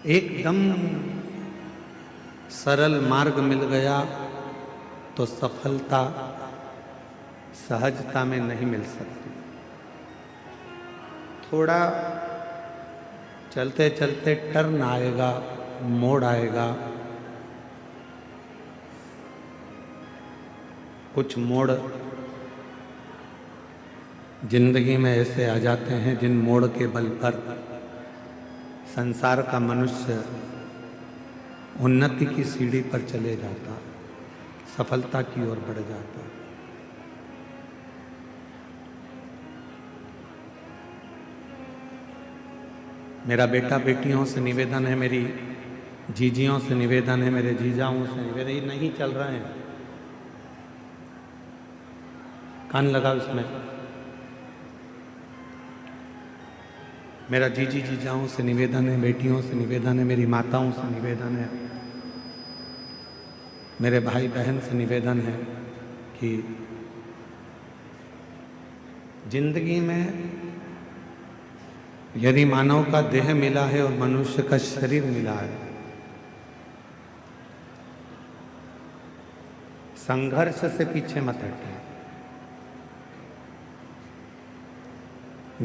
एकदम सरल मार्ग मिल गया तो सफलता सहजता में नहीं मिल सकती। थोड़ा चलते चलते टर्न आएगा, मोड़ आएगा। कुछ मोड़ जिंदगी में ऐसे आ जाते हैं जिन मोड़ के बल पर संसार का मनुष्य उन्नति की सीढ़ी पर चले जाता, सफलता की ओर बढ़ जाता। मेरा बेटा बेटियों से निवेदन है, मेरी जीजियों से निवेदन है, मेरे जीजाओं से निवेदन, ये नहीं चल रहे हैं, कान लगा उसमें। मेरा जीजी जीजाओं से निवेदन है, बेटियों से निवेदन है, मेरी माताओं से निवेदन है, मेरे भाई बहन से निवेदन है कि जिंदगी में यदि मानव का देह मिला है और मनुष्य का शरीर मिला है, संघर्ष से पीछे मत हटिए,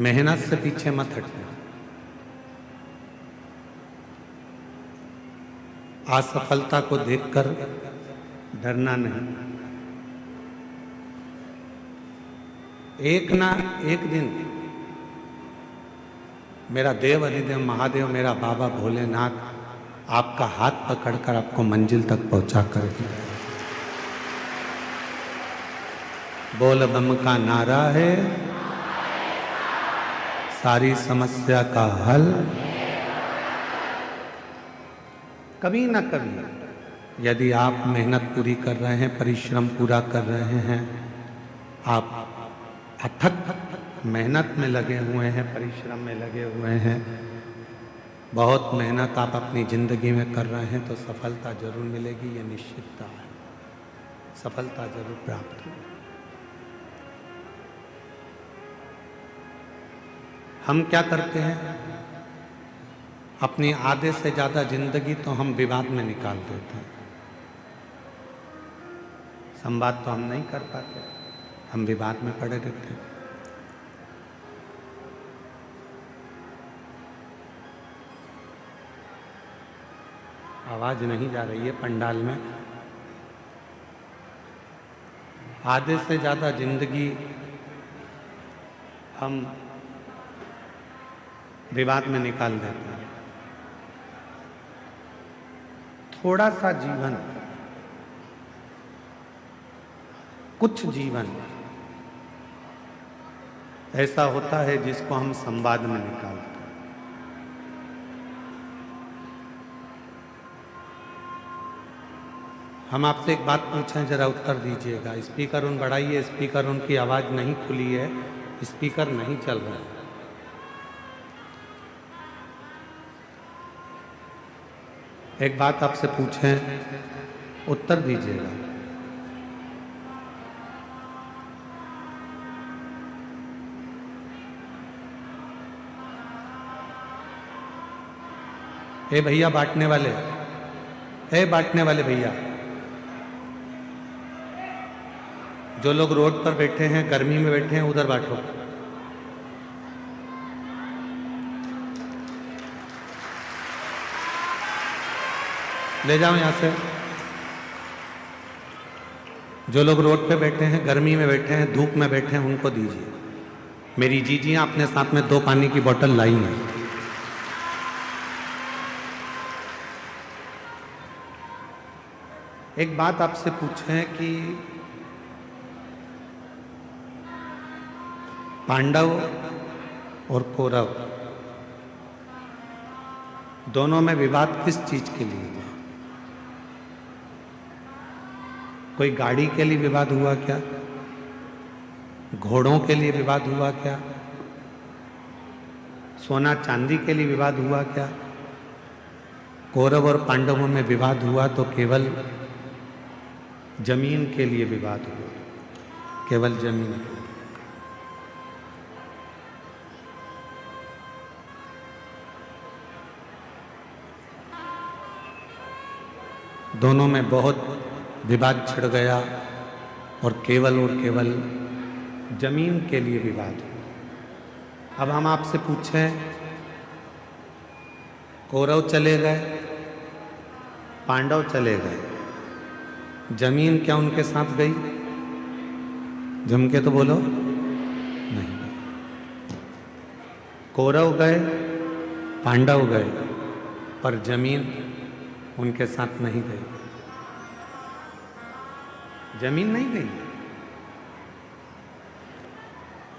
मेहनत से पीछे मत हटिए, असफलता को देखकर डरना नहीं। एक ना एक दिन मेरा देव अधिदेव महादेव, मेरा बाबा भोलेनाथ आपका हाथ पकड़कर आपको मंजिल तक पहुंचा करेगा। बोल बम का नारा है, सारी समस्या का हल। कभी ना कभी यदि आप मेहनत पूरी कर रहे हैं, परिश्रम पूरा कर रहे हैं, आप अथक मेहनत में लगे हुए हैं, परिश्रम में लगे हुए हैं, बहुत मेहनत आप अपनी जिंदगी में कर रहे हैं, तो सफलता जरूर मिलेगी, ये निश्चितता है, सफलता जरूर प्राप्त होगी। हम क्या करते हैं, अपनी आधे से ज्यादा जिंदगी तो हम विवाद में निकाल देते हैं। संवाद तो हम नहीं कर पाते, हम विवाद में पड़े रहते हैं। आवाज नहीं जा रही है पंडाल में। आधे से ज्यादा जिंदगी हम विवाद में निकाल देते हैं। थोड़ा सा जीवन, कुछ जीवन ऐसा होता है जिसको हम संवाद में निकालते हैं। हम आपसे एक बात पूछें, जरा उत्तर दीजिएगा। स्पीकर उन बढ़ाइए, स्पीकर उनकी आवाज नहीं खुली है, स्पीकर नहीं चल रहा है। एक बात आपसे पूछें, उत्तर दीजिएगा। ए भैया बांटने वाले, ए बांटने वाले भैया, जो लोग रोड पर बैठे हैं, गर्मी में बैठे हैं, उधर बांटो। ले जाओ यहां से। जो लोग रोड पे बैठे हैं, गर्मी में बैठे हैं, धूप में बैठे हैं, उनको दीजिए। मेरी जीजियां अपने साथ में 2 पानी की बोतल लाई हैं। एक बात आपसे पूछें कि पांडव और कौरव दोनों में विवाद किस चीज के लिए हुआ? कोई गाड़ी के लिए विवाद हुआ क्या? घोड़ों के लिए विवाद हुआ क्या? सोना चांदी के लिए विवाद हुआ क्या? कौरव और पांडवों में विवाद हुआ तो केवल जमीन के लिए विवाद हुआ, केवल जमीन के लिए। दोनों में बहुत विवाद छिड़ गया और केवल जमीन के लिए विवाद हुआ। अब हम आपसे पूछें, कौरव चले गए, पांडव चले गए, जमीन क्या उनके साथ गई? जम के तो बोलो, नहीं गई। कौरव गए, पांडव गए, पर जमीन उनके साथ नहीं गई। जमीन नहीं गई,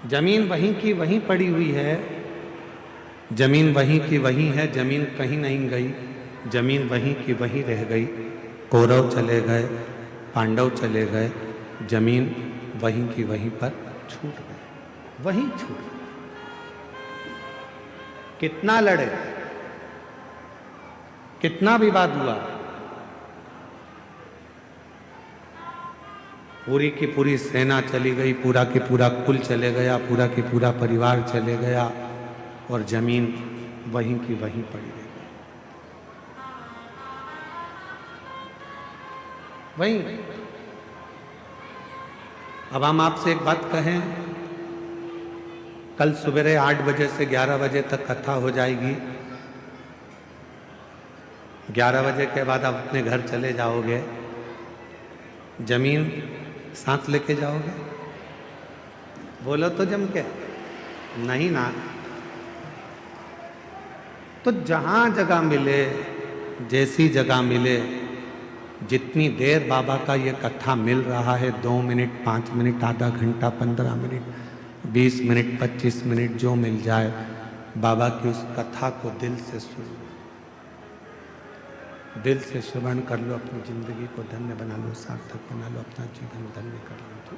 जमीन वहीं की वहीं पड़ी हुई है, जमीन वहीं की वहीं है, जमीन कहीं नहीं गई, जमीन वहीं की वहीं रह गई। कौरव चले गए, पांडव चले गए, जमीन वहीं की वहीं पर छूट गई, वहीं छूट गई। कितना लड़े, कितना विवाद हुआ, पूरी की पूरी सेना चली गई, पूरा की पूरा कुल चले गया, पूरा की पूरा परिवार चले गया और जमीन वहीं की वहीं पड़ी रही। वहीं। अब हम आपसे एक बात कहें, कल सवेरे 8 बजे से 11 बजे तक कथा हो जाएगी। 11 बजे के बाद आप अपने घर चले जाओगे, जमीन साथ लेके जाओगे? बोलो तो जम के, नहीं ना। तो जहां जगह मिले, जैसी जगह मिले, जितनी देर बाबा का ये कथा मिल रहा है, 2 मिनट, 5 मिनट, आधा घंटा, 15 मिनट, 20 मिनट, 25 मिनट, जो मिल जाए, बाबा की उस कथा को दिल से सुनो, दिल से श्रवण कर लो, अपनी जिंदगी को धन्य बना लो, सार्थक बना लो, अपना जीवन धन्य कर लो।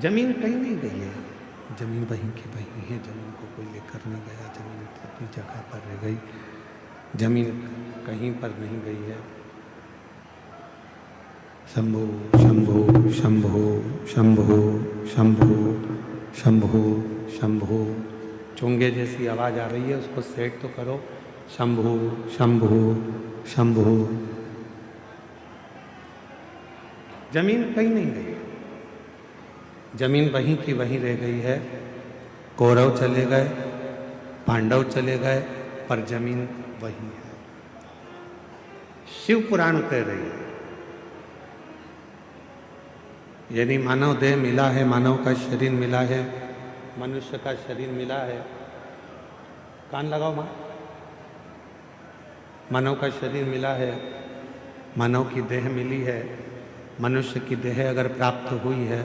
जमीन कहीं नहीं गई है, जमीन वहीं की वहीं है, जमीन को कोई लेकर नहीं गया, जमीन अपनी जगह पर रह गई, जमीन कहीं पर नहीं गई है। शंभो शंभो शंभो शंभो शंभो शंभो शंभो। चोंगे जैसी आवाज आ रही है, उसको सेट तो करो। शंभो शंभो शंभो। जमीन कहीं नहीं गई, जमीन वहीं की वहीं रह गई है। कौरव चले गए, पांडव चले गए, पर जमीन वहीं है। शिव पुराण कह रही है, यानी मानव देह मिला है, मानव का शरीर मिला है, मनुष्य का शरीर मिला है। कान लगाओ मां। मानव का शरीर मिला है, मानव की देह मिली है, मनुष्य की देह अगर प्राप्त हुई है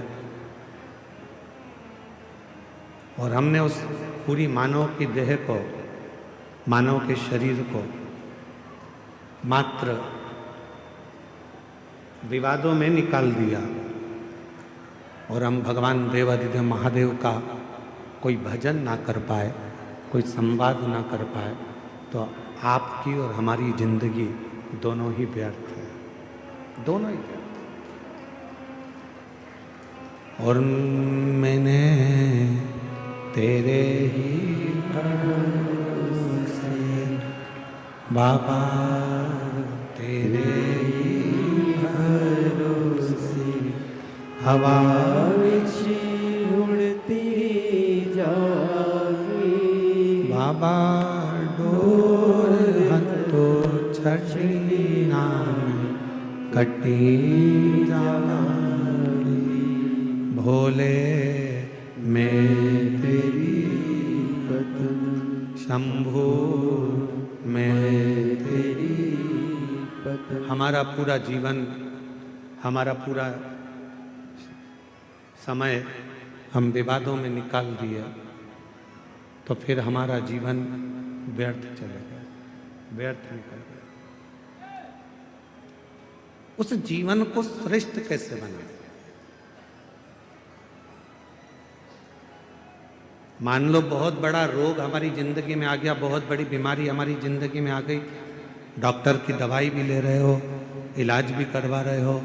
और हमने उस पूरी मानव की देह को, मानव के शरीर को मात्र विवादों में निकाल दिया और हम भगवान देवाधिदेव महादेव का कोई भजन ना कर पाए, कोई संवाद ना कर पाए, तो आपकी और हमारी जिंदगी दोनों ही व्यर्थ है, दोनों ही व्यर्थ। और मैंने तेरे ही भरोसे बाबा, तेरे ही भरोसे हवा उड़ती जागी बाबा, डोर हतो छठी नाम कटी जागी। भोले मैं तेरी पतन, शंभो मैं तेरी पतन। हमारा पूरा जीवन, हमारा पूरा समय हम विवादों में निकाल दिए, तो फिर हमारा जीवन व्यर्थ चले गया, व्यर्थ निकल गया। उस जीवन को श्रेष्ठ कैसे बनाए? मान लो बहुत बड़ा रोग हमारी जिंदगी में आ गया, बहुत बड़ी बीमारी हमारी जिंदगी में आ गई, डॉक्टर की दवाई भी ले रहे हो, इलाज भी करवा रहे हो,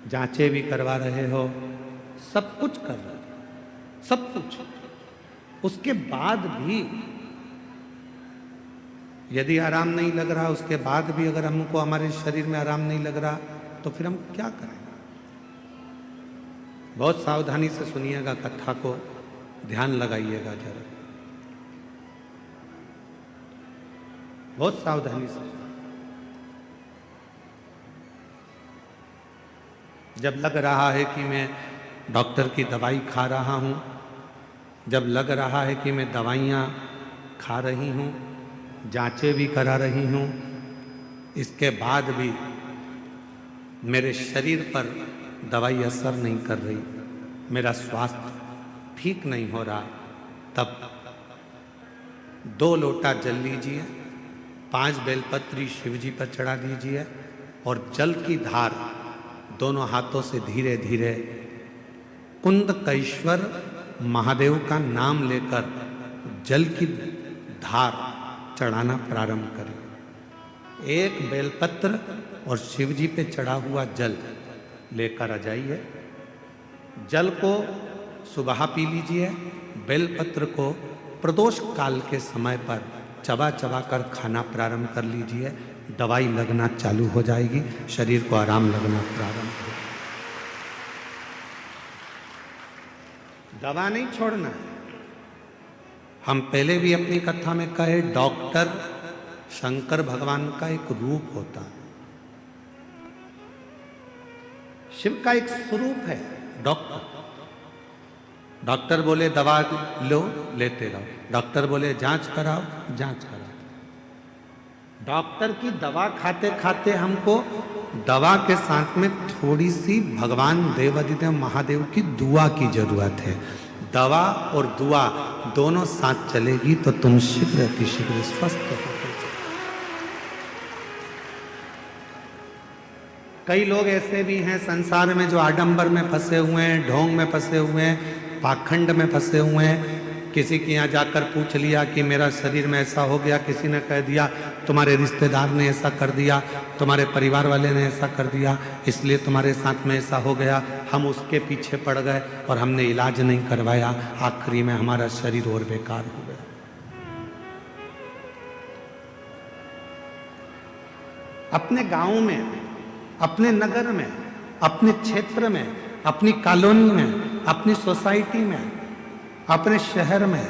जांचें भी करवा रहे हो, सब कुछ कर रहे हो, सब कुछ, उसके बाद भी यदि आराम नहीं लग रहा, उसके बाद भी अगर हमको हमारे शरीर में आराम नहीं लग रहा, तो फिर हम क्या करें? बहुत सावधानी से सुनिएगा कथा को, ध्यान लगाइएगा जरा, बहुत सावधानी से। जब लग रहा है कि मैं डॉक्टर की दवाई खा रहा हूं, जब लग रहा है कि मैं दवाइयां खा रही हूं, जांचें भी करा रही हूं, इसके बाद भी मेरे शरीर पर दवाई असर नहीं कर रही, मेरा स्वास्थ्य ठीक नहीं हो रहा, तब 2 लोटा जल लीजिए, 5 बेलपत्री शिव जी पर चढ़ा दीजिए और जल की धार दोनों हाथों से धीरे धीरे कुंदकेश्वर महादेव का नाम लेकर जल की धार चढ़ाना प्रारंभ करें। 1 बेलपत्र और शिव जी पे चढ़ा हुआ जल लेकर आ जाइए। जल को सुबह पी लीजिए, बेलपत्र को प्रदोष काल के समय पर चबा चबा कर खाना प्रारंभ कर लीजिए। दवाई लगना चालू हो जाएगी, शरीर को आराम लगना प्रारंभ हो। दवा नहीं छोड़ना है। हम पहले भी अपनी कथा में कहे, डॉक्टर शंकर भगवान का एक रूप होता है, शिव का एक स्वरूप है डॉक्टर। डॉक्टर बोले दवा लो, लेते रहो, डॉक्टर बोले जांच कराओ, जांच कराओ। डॉक्टर की दवा खाते खाते हमको दवा के साथ में थोड़ी सी भगवान देवादिदेव महादेव की दुआ की जरूरत है। दवा और दुआ दोनों साथ चलेगी तो तुम शीघ्र अतिशीघ्र स्वस्थ हो। कई लोग ऐसे भी हैं संसार में जो आडंबर में फंसे हुए हैं, ढोंग में फंसे हुए हैं, पाखंड में फंसे हुए हैं। किसी के यहाँ जाकर पूछ लिया कि मेरा शरीर में ऐसा हो गया, किसी ने कह दिया तुम्हारे रिश्तेदार ने ऐसा कर दिया, तुम्हारे परिवार वाले ने ऐसा कर दिया, इसलिए तुम्हारे साथ में ऐसा हो गया। हम उसके पीछे पड़ गए और हमने इलाज नहीं करवाया, आखिरी में हमारा शरीर और बेकार हो गया। अपने गांव में, अपने नगर में, अपने क्षेत्र में, अपनी कॉलोनी में, अपनी सोसाइटी में, अपने शहर में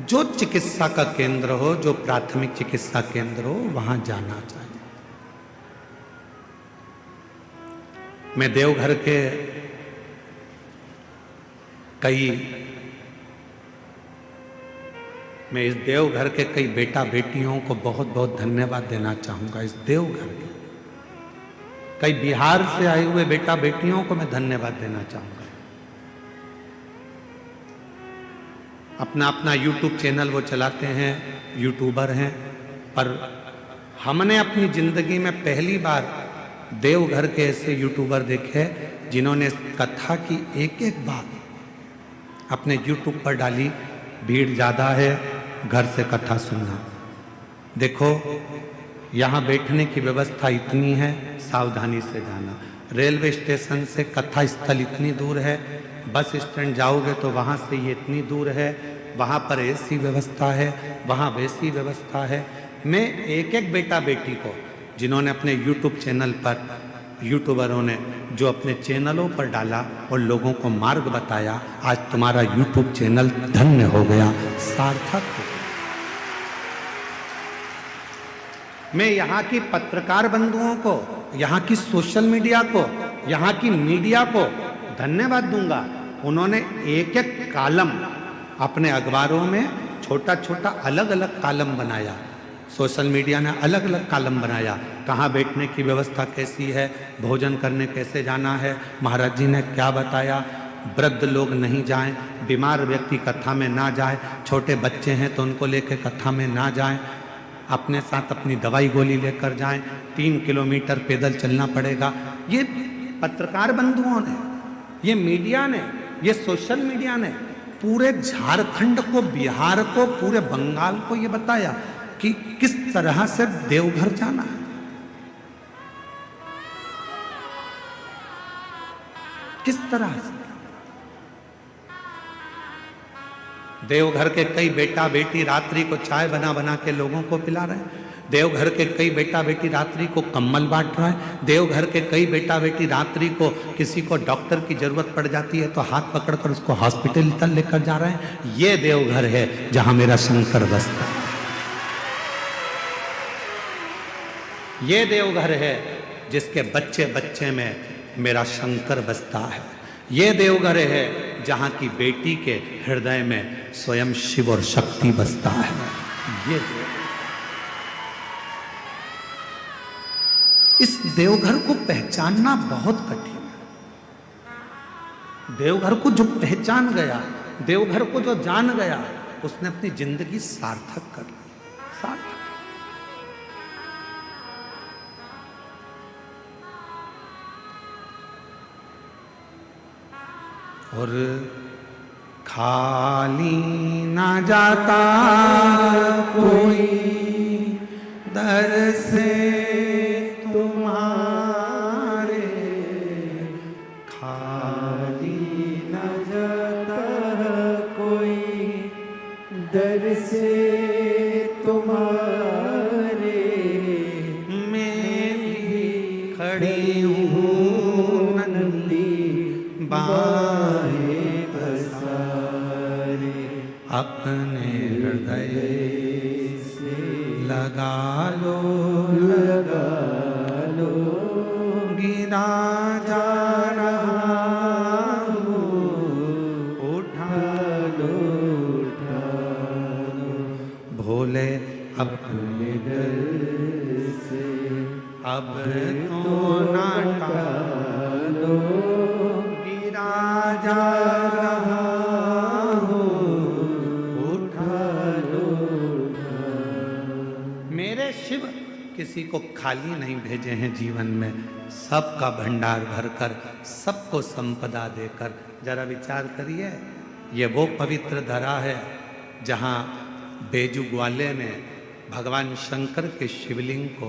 जो चिकित्सा का केंद्र हो, जो प्राथमिक चिकित्सा केंद्र हो, वहां जाना चाहिए। मैं देवघर के इस देवघर के कई बेटा बेटियों को बहुत बहुत धन्यवाद देना चाहूंगा। इस देवघर के कई बिहार से आए हुए बेटा बेटियों को मैं धन्यवाद देना चाहूंगा। अपना अपना यूट्यूब चैनल वो चलाते हैं, यूट्यूबर हैं, पर हमने अपनी जिंदगी में पहली बार देवघर के ऐसे यूट्यूबर देखे जिन्होंने कथा की एक एक बात अपने यूट्यूब पर डाली। भीड़ ज़्यादा है, घर से कथा सुनना। देखो यहाँ बैठने की व्यवस्था इतनी है, सावधानी से जाना। रेलवे स्टेशन से कथा स्थल इतनी दूर है, बस स्टैंड जाओगे तो वहाँ से ये इतनी दूर है, वहाँ पर ऐसी व्यवस्था है, वहाँ वैसी व्यवस्था है। मैं एक एक बेटा बेटी को जिन्होंने अपने यूट्यूब चैनल पर, यूट्यूबरों ने जो अपने चैनलों पर डाला और लोगों को मार्ग बताया, आज तुम्हारा यूट्यूब चैनल धन्य हो गया, सार्थक हो गया। मैं यहाँ की पत्रकार बंधुओं को, यहाँ की सोशल मीडिया को, यहाँ की मीडिया को धन्यवाद दूंगा। उन्होंने एक एक कॉलम अपने अखबारों में छोटा छोटा अलग अलग कॉलम बनाया। सोशल मीडिया ने अलग अलग कॉलम बनाया, कहाँ बैठने की व्यवस्था कैसी है, भोजन करने कैसे जाना है, महाराज जी ने क्या बताया, वृद्ध लोग नहीं जाएं, बीमार व्यक्ति कथा में ना जाए, छोटे बच्चे हैं तो उनको लेकर कथा में ना जाएं, अपने साथ अपनी दवाई गोली लेकर जाएं, 3 किलोमीटर पैदल चलना पड़ेगा। ये पत्रकार बंधुओं ने, ये मीडिया ने, ये सोशल मीडिया ने पूरे झारखंड को, बिहार को, पूरे बंगाल को ये बताया कि किस तरह से देवघर जाना है, किस तरह से। देवघर के कई बेटा बेटी रात्रि को चाय बना बना के लोगों को पिला रहे हैं। देवघर के कई बेटा बेटी रात्रि को कम्बल बांट रहे हैं। देवघर के कई बेटा बेटी रात्रि को किसी को डॉक्टर की जरूरत पड़ जाती है तो हाथ पकड़कर उसको हॉस्पिटल तक लेकर जा रहे हैं। ये देवघर है जहां मेरा शंकर बसता है। ये देवघर है जिसके बच्चे बच्चे में मेरा शंकर बसता है। ये देवघर है जहां की बेटी के हृदय में स्वयं शिव और शक्ति बसता है। ये इस देवघर को पहचानना बहुत कठिन है। देवघर को जो पहचान गया, देवघर को जो जान गया, उसने अपनी जिंदगी सार्थक कर ली। सार्थक। और खाली ना जाता कोई दर से तुम्हारे, खाली ना जाता कोई दर से तुम्हारे, मैं भी खड़ी हूँ नंदी बाहें पसारे, अपने हृदय से लगा लो गिरा जा रहा हूँ, उठा लो भोले अपने दर से अब तो ना टालो, जा रहा हूँ, उठा लो। मेरे शिव किसी को खाली नहीं भेजे हैं जीवन में, सबका भंडार भरकर, सबको संपदा देकर। जरा विचार करिए, ये वो पवित्र धरा है जहाँ बेजू ग्वाले ने भगवान शंकर के शिवलिंग को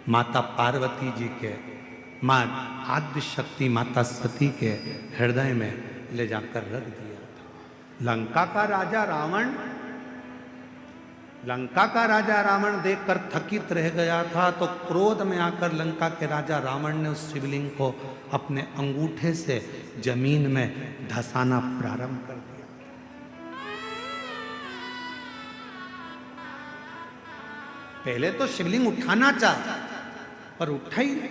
माता पार्वती जी के, माँ आद्य शक्ति माता सती के हृदय में ले जाकर रख दिया था। लंका का राजा रावण देखकर थकित रह गया था, तो क्रोध में आकर लंका के राजा रावण ने उस शिवलिंग को अपने अंगूठे से जमीन में धंसाना प्रारंभ कर दिया। पहले तो शिवलिंग उठाना चाहा पर उठा ही नहीं।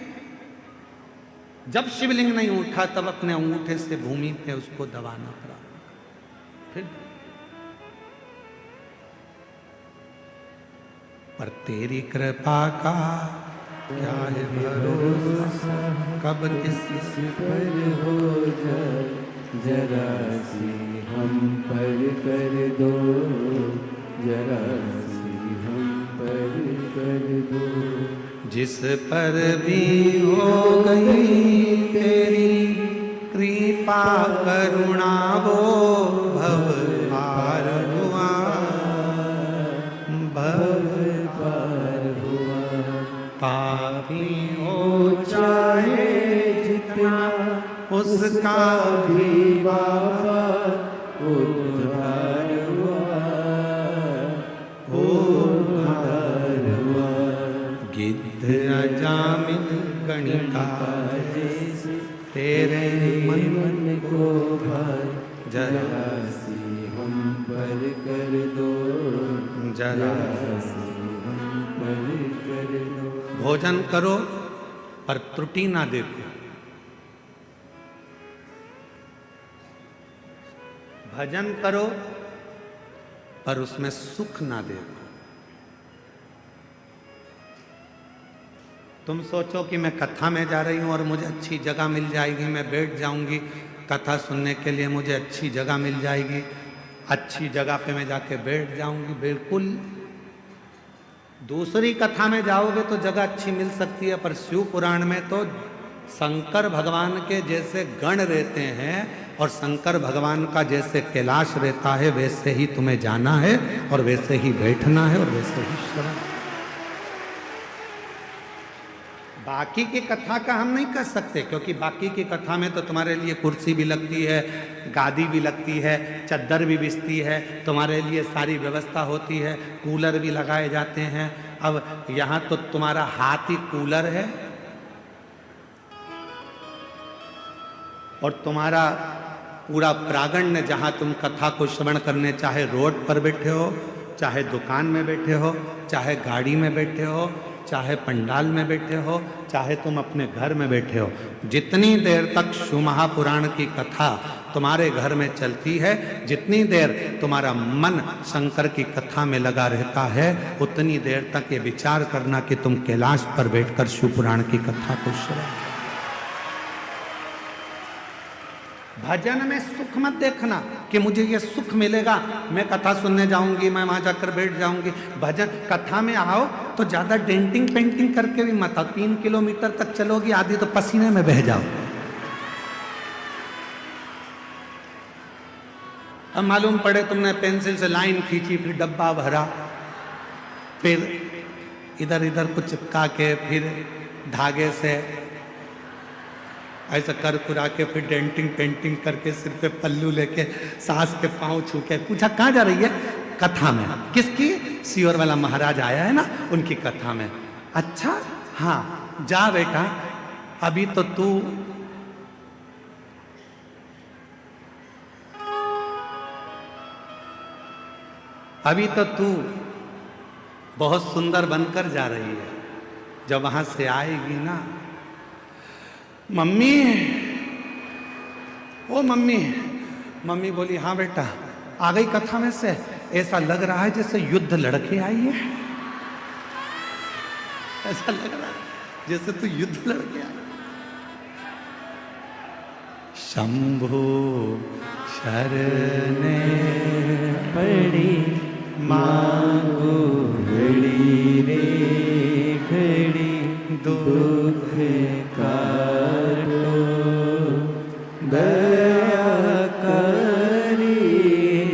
जब शिवलिंग नहीं उठा तब अपने अंगूठे से भूमि पे उसको दबाना पड़ा। फिर पर तेरी कृपा का क्या है भरोसा, कब किस पर हो जाए, जरा सी हम पर कर दो, जरा सी हम पर कर दो। जिस पर भी हो गई तेरी कृपा करुणा, वो भव पार हुआ, भव पार हुआ। पापी हो चाहे जितना, उसका भी बाबा उद्धार हुआ, उद्धार हुआ। गिद्ध अजामिल गणिका जैसे तेरे मन को भाए, जरा सी हम पर कर दो, जरा सी हम पर कर दो। भोजन करो पर त्रुटि ना देखो, भजन करो पर उसमें सुख ना देखो। तुम सोचो कि मैं कथा में जा रही हूँ और मुझे अच्छी जगह मिल जाएगी, मैं बैठ जाऊंगी कथा सुनने के लिए, मुझे अच्छी जगह मिल जाएगी, अच्छी जगह पे मैं जाके बैठ जाऊंगी। बिल्कुल दूसरी कथा में जाओगे तो जगह अच्छी मिल सकती है, पर शिव पुराण में तो शंकर भगवान के जैसे गण रहते हैं और शंकर भगवान का जैसे कैलाश रहता है, वैसे ही तुम्हें जाना है और वैसे ही बैठना है और वैसे ही श्रवण। बाकी की कथा का हम नहीं कर सकते, क्योंकि बाकी की कथा में तो तुम्हारे लिए कुर्सी भी लगती है, गादी भी लगती है, चद्दर भी बिछती है, तुम्हारे लिए सारी व्यवस्था होती है, कूलर भी लगाए जाते हैं। अब यहाँ तो तुम्हारा हाथ ही कूलर है और तुम्हारा पूरा प्रांगण, जहाँ तुम कथा को श्रवण करने, चाहे रोड पर बैठे हो, चाहे दुकान में बैठे हो, चाहे गाड़ी में बैठे हो, चाहे पंडाल में बैठे हो, चाहे तुम अपने घर में बैठे हो, जितनी देर तक शिव महापुराण की कथा तुम्हारे घर में चलती है, जितनी देर तुम्हारा मन शंकर की कथा में लगा रहता है, उतनी देर तक ये विचार करना कि तुम कैलाश पर बैठकर शिव पुराण की कथा को श्रवण। भजन में सुख मत देखना कि मुझे ये सुख मिलेगा, मैं कथा सुनने जाऊंगी, मैं वहां जाकर बैठ जाऊंगी। भजन कथा में आओ तो ज्यादा डेंटिंग पेंटिंग करके भी मत आओ। 3 किलोमीटर तक चलोगी, आधी तो पसीने में बह जाओ। अब मालूम पड़े तुमने पेंसिल से लाइन खींची, फिर डब्बा भरा, फिर इधर इधर कुछ चिपका के, फिर धागे से ऐसा कर कुरा के, फिर डेंटिंग पेंटिंग करके, सिर पे पल्लू लेके, सास के पांव छू के पूछा कहाँ जा रही है? कथा में। किसकी? सियोर वाला महाराज आया है ना, उनकी कथा में। अच्छा हाँ जा बेटा, अभी तो तू बहुत सुंदर बनकर जा रही है। जब वहां से आएगी ना, मम्मी, ओ मम्मी, मम्मी बोली हाँ बेटा, आ गई कथा में से? ऐसा लग रहा है जैसे युद्ध लड़के आई है, ऐसा लग रहा है जैसे तू युद्ध लड़के आई। शंभु शरणे पड़ी मांगो घड़ी रे घड़ी, दुख काटो दया करी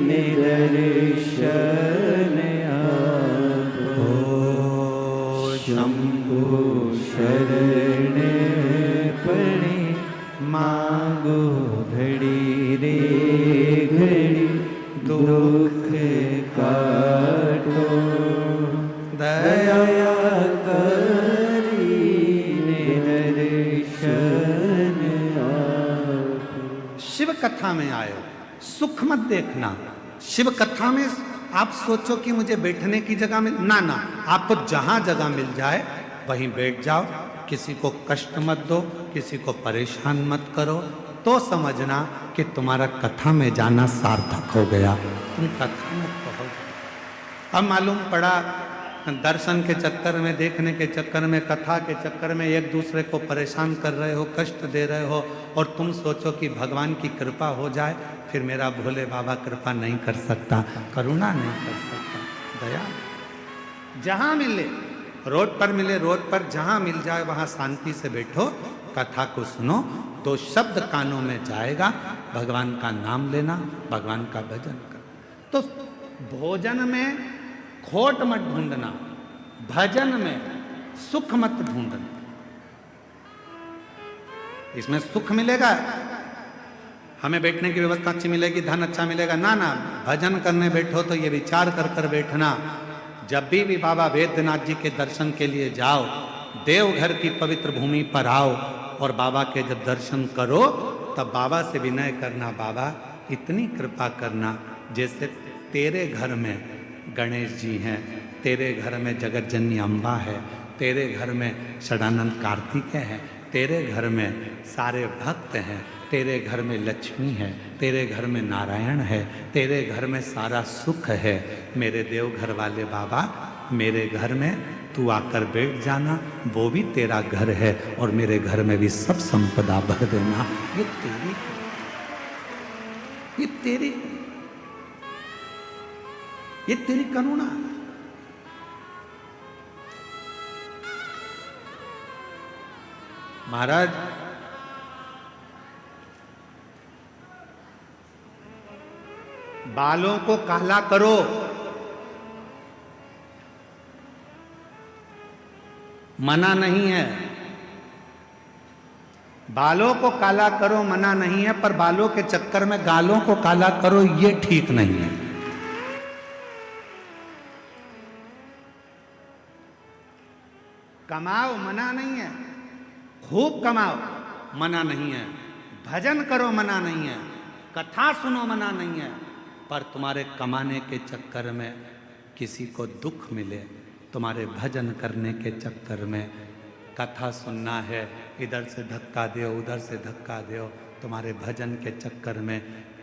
निदर्शन आपो। शंभु शरण पड़े मांगो घड़ी रे घड़ी, दुख काटो दया करी निदर्शन आपो। शिव कथा में आए, सुख मत देखना। शिव कथा में आप सोचो कि मुझे बैठने की जगह मिल, ना ना, आपको जहां जगह मिल जाए वहीं बैठ जाओ। किसी को कष्ट मत दो, किसी को परेशान मत करो, तो समझना कि तुम्हारा कथा में जाना सार्थक हो गया, तुम कथा में पहुंच। अब मालूम पड़ा दर्शन के चक्कर में, देखने के चक्कर में, कथा के चक्कर में एक दूसरे को परेशान कर रहे हो, कष्ट दे रहे हो, और तुम सोचो कि भगवान की कृपा हो जाए, फिर मेरा भोले बाबा कृपा नहीं कर सकता, करुणा नहीं कर सकता, दया। जहां मिले, रोड पर मिले, रोड पर जहां मिल जाए वहां शांति से बैठो, कथा को सुनो, 2 शब्द कानों में जाएगा, भगवान का नाम लेना, भगवान का भजन कर। तो भोजन में खोट मत ढूंढना, भजन में सुख मत ढूंढना। इसमें सुख मिलेगा, हमें बैठने की व्यवस्था अच्छी मिलेगी, धन अच्छा मिलेगा, ना ना, भजन करने बैठो तो ये विचार कर कर बैठना, जब भी बाबा वैद्यनाथ जी के दर्शन के लिए जाओ, देवघर की पवित्र भूमि पर आओ और बाबा के जब दर्शन करो तब बाबा से विनय करना, बाबा इतनी कृपा करना जैसे तेरे घर में गणेश जी हैं, तेरे घर में जगत जननी अम्बा है, तेरे घर में षडानंद कार्तिकेय है, तेरे घर में सारे भक्त हैं, तेरे घर में लक्ष्मी है, तेरे घर में नारायण है, तेरे घर में सारा सुख है। मेरे देवघर वाले बाबा, मेरे घर में तू आकर बैठ जाना, वो भी तेरा घर है, और मेरे घर में भी सब संपदा भर देना। ये तेरी, ये तेरी, ये तेरी करुणा। महाराज बालों को काला करो, मना नहीं है, बालों को काला करो मना नहीं है, पर बालों के चक्कर में गालों को काला करो ये ठीक नहीं है। कमाओ मना नहीं है, खूब कमाओ मना नहीं है, भजन करो मना नहीं है, कथा सुनो मना नहीं है, पर तुम्हारे कमाने के चक्कर में किसी को दुख मिले, तुम्हारे भजन करने के चक्कर में कथा सुनना है, इधर से धक्का दो उधर से धक्का दो, तुम्हारे भजन के चक्कर में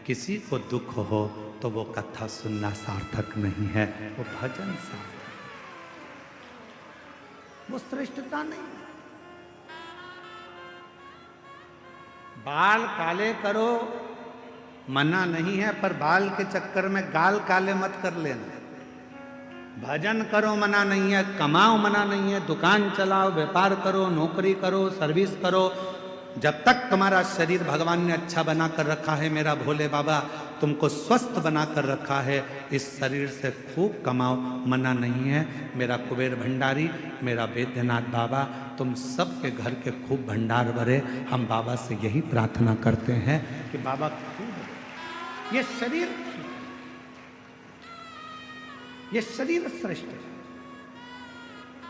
किसी को दुख हो तो वो कथा सुनना सार्थक नहीं है, वो भजन सार्थक, वो श्रेष्ठता नहीं। बाल काले करो मना नहीं है, पर बाल के चक्कर में गाल काले मत कर लेना। भजन करो मना नहीं है, कमाओ मना नहीं है, दुकान चलाओ, व्यापार करो, नौकरी करो, सर्विस करो, जब तक तुम्हारा शरीर भगवान ने अच्छा बना कर रखा है, मेरा भोले बाबा तुमको स्वस्थ बना कर रखा है, इस शरीर से खूब कमाओ मना नहीं है। मेरा कुबेर भंडारी, मेरा वैद्यनाथ बाबा, तुम सबके घर के खूब भंडार भरे। हम बाबा से यही प्रार्थना करते हैं कि बाबा खूब, ये शरीर श्रेष्ठ है,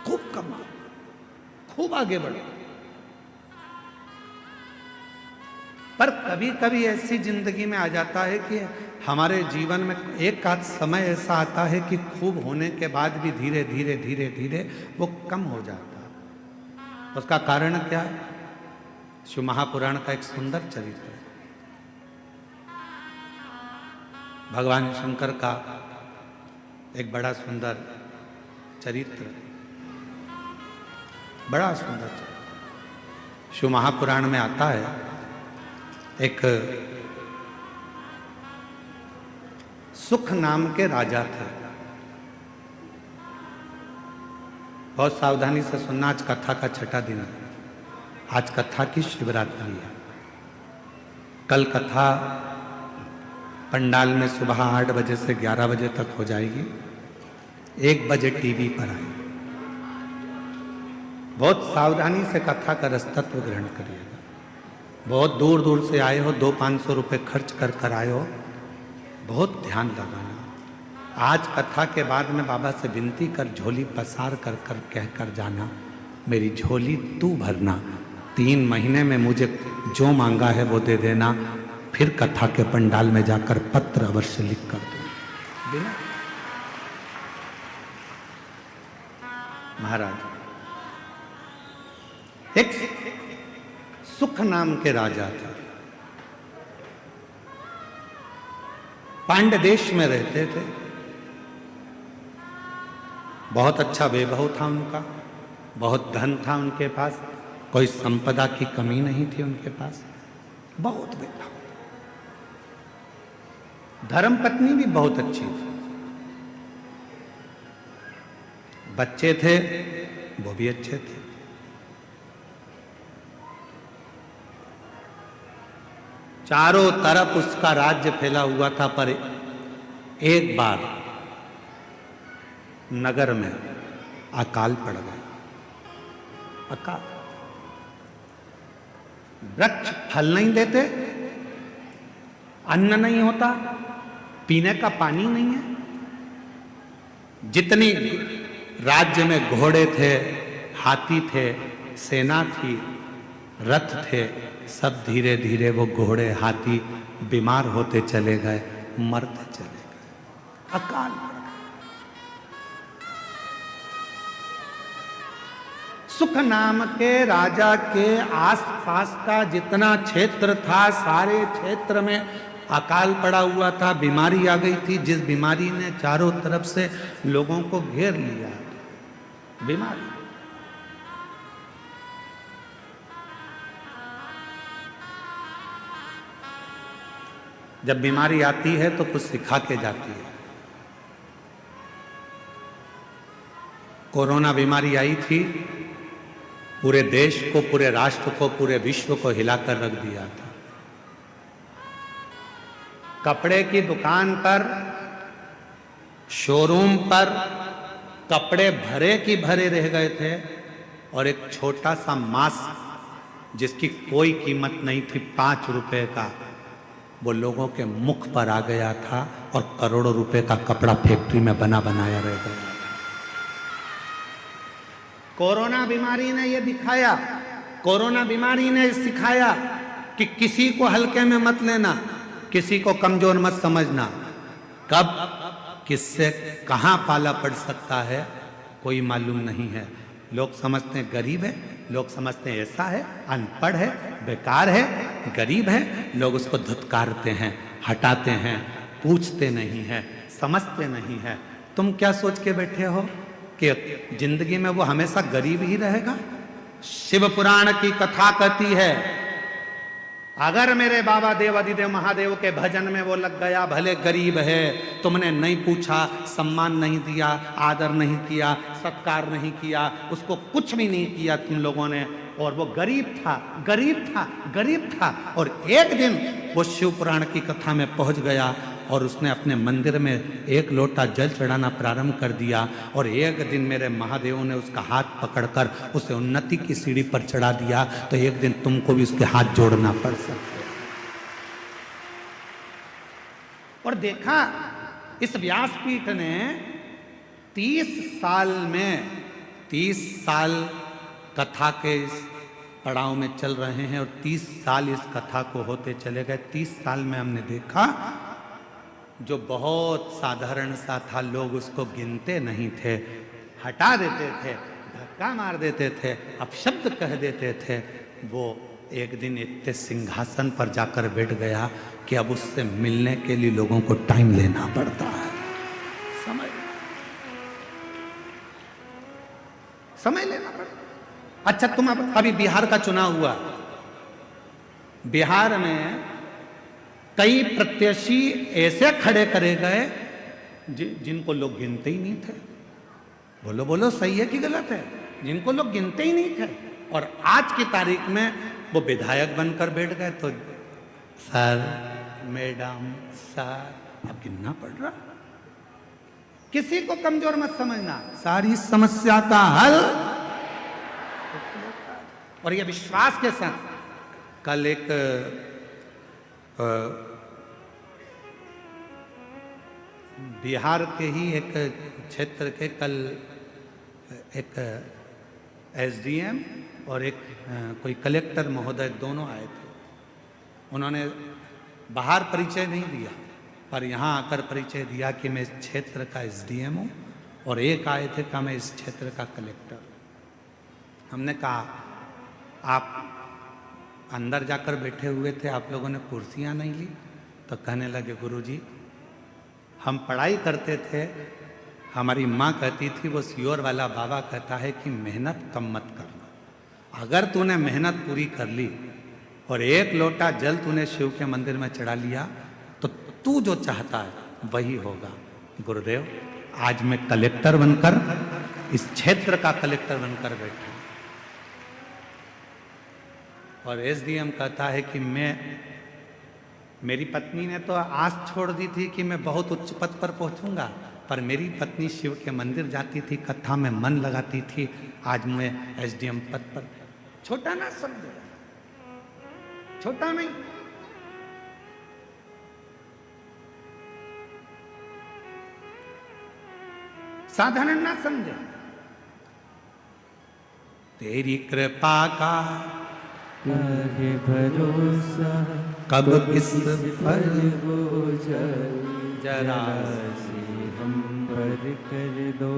खूब कमाओ, खूब आगे बढ़ो। पर कभी कभी ऐसी जिंदगी में आ जाता है कि हमारे जीवन में एक आध समय ऐसा आता है कि खूब होने के बाद भी धीरे धीरे धीरे धीरे वो कम हो जाता है। उसका कारण क्या है? शिव महापुराण का एक सुंदर चरित्र है। भगवान शंकर का एक बड़ा सुंदर चरित्र, बड़ा सुंदर चरित्र शिव महापुराण में आता है। एक सुख नाम के राजा थे। बहुत सावधानी से सुनना, आज कथा का छठा दिन है। आज कथा की शिवरात्रि है। कल कथा पंडाल में सुबह 8 बजे से 11 बजे तक हो जाएगी। 1 बजे टीवी पर आएगी। बहुत सावधानी से कथा का रसतत्व ग्रहण करिएगा। बहुत दूर दूर से आए हो, 200-500 रुपये खर्च कर आए हो, बहुत ध्यान लगाना। आज कथा के बाद में बाबा से विनती कर, झोली पसार कर कह कर जाना, मेरी झोली तू भरना, 3 महीने में मुझे जो मांगा है वो दे देना, फिर कथा के पंडाल में जाकर पत्र अवश्य लिख कर दो। महाराज, एक सुख नाम के राजा थे। पांड्य देश में रहते थे। बहुत अच्छा वैभव था उनका, बहुत धन था उनके पास, कोई संपदा की कमी नहीं थी उनके पास, बहुत वैभव। धर्मपत्नी भी बहुत अच्छी थी। बच्चे थे वो भी अच्छे थे। चारों तरफ उसका राज्य फैला हुआ था। पर एक बार नगर में अकाल पड़ गया। अकाल, वृक्ष फल नहीं देते, अन्न नहीं होता, पीने का पानी नहीं है। जितनी राज्य में घोड़े थे, हाथी थे, सेना थी, रथ थे, सब धीरे धीरे वो घोड़े हाथी बीमार होते चले गए, मरते चले गए। अकाल पड़ गया। सुख नाम के राजा के आसपास का जितना क्षेत्र था, सारे क्षेत्र में अकाल पड़ा हुआ था, बीमारी आ गई थी, जिस बीमारी ने चारों तरफ से लोगों को घेर लिया। बीमारी, जब बीमारी आती है तो कुछ सिखा के जाती है। कोरोना बीमारी आई थी, पूरे देश को, पूरे राष्ट्र को, पूरे विश्व को हिलाकर रख दिया था। कपड़े की दुकान पर, शोरूम पर कपड़े भरे की भरे रह गए थे, और एक छोटा सा मास्क जिसकी कोई कीमत नहीं थी, 5 रुपए का, वो लोगों के मुख पर आ गया था और करोड़ों रुपए का कपड़ा फैक्ट्री में बना बनाया रह गया। कोरोना बीमारी ने यह दिखाया, कोरोना बीमारी ने सिखाया कि किसी को हल्के में मत लेना, किसी को कमजोर मत समझना। कब किससे कहां पाला पड़ सकता है कोई मालूम नहीं है। लोग समझते हैं गरीब है, लोग समझते हैं ऐसा है, अनपढ़ है, बेकार है, गरीब है, लोग उसको धुतकारते हैं, हटाते हैं, पूछते नहीं है, समझते नहीं है। तुम क्या सोच के बैठे हो कि जिंदगी में वो हमेशा गरीब ही रहेगा? शिव पुराण की कथा कहती है, अगर मेरे बाबा देवाधिदेव महादेव के भजन में वो लग गया, भले गरीब है, तुमने नहीं पूछा, सम्मान नहीं दिया, आदर नहीं किया, सत्कार नहीं किया, उसको कुछ भी नहीं किया तुम लोगों ने, और वो गरीब था, गरीब था, गरीब था, और एक दिन वो शिव पुराण की कथा में पहुंच गया और उसने अपने मंदिर में 1 लोटा जल चढ़ाना प्रारंभ कर दिया, और एक दिन मेरे महादेव ने उसका हाथ पकड़कर उसे उन्नति की सीढ़ी पर चढ़ा दिया, तो एक दिन तुमको भी उसके हाथ जोड़ना पड़ सकता है। और देखा इस व्यासपीठ ने 30 साल में 30 साल कथा के इस पड़ाव में चल रहे हैं, और 30 साल इस कथा को होते चले गए। 30 साल में हमने देखा जो बहुत साधारण सा था, लोग उसको गिनते नहीं थे, हटा देते थे, धक्का मार देते थे, अपशब्द कह देते थे, वो एक दिन इतने सिंहासन पर जाकर बैठ गया कि अब उससे मिलने के लिए लोगों को टाइम लेना पड़ता है, समय लेना पड़ता। अच्छा, तुम अभी बिहार का चुनाव हुआ, बिहार में कई प्रत्याशी ऐसे खड़े करे गए जिनको लोग गिनते ही नहीं थे। बोलो बोलो, सही है कि गलत है? जिनको लोग गिनते ही नहीं थे, और आज की तारीख में वो विधायक बनकर बैठ गए, तो सर, मैडम, सर, अब गिनना पड़ रहा। किसी को कमजोर मत समझना, सारी समस्या का हल, और ये विश्वास के साथ। कल एक बिहार के ही एक क्षेत्र के कल एक एसडीएम और एक कोई कलेक्टर महोदय दोनों आए थे। उन्होंने बाहर परिचय नहीं दिया, पर यहाँ आकर परिचय दिया कि मैं इस क्षेत्र का एसडीएम हूँ, और एक आए थे कि मैं इस क्षेत्र का कलेक्टर। हमने कहा आप अंदर जाकर बैठे हुए थे, आप लोगों ने कुर्सियाँ नहीं ली? तो कहने लगे गुरुजी, हम पढ़ाई करते थे, हमारी माँ कहती थी, वो सियोर वाला बाबा कहता है कि मेहनत कम मत करना। अगर तूने मेहनत पूरी कर ली और 1 लोटा जल तूने शिव के मंदिर में चढ़ा लिया, तो तू जो चाहता है वही होगा। गुरुदेव, आज मैं कलेक्टर बनकर, इस क्षेत्र का कलेक्टर बनकर बैठा, और एसडीएम कहता है कि मेरी पत्नी ने तो आस छोड़ दी थी कि मैं बहुत उच्च पद पर पहुंचूंगा, पर मेरी पत्नी शिव के मंदिर जाती थी, कथा में मन लगाती थी, आज मैं एसडीएम पद पर। छोटा ना समझो, छोटा नहीं। साधारण ना समझे। तेरी कृपा का काहे भरोसा, कब किस पर हो जाए, जरा सी हम पर कर दो,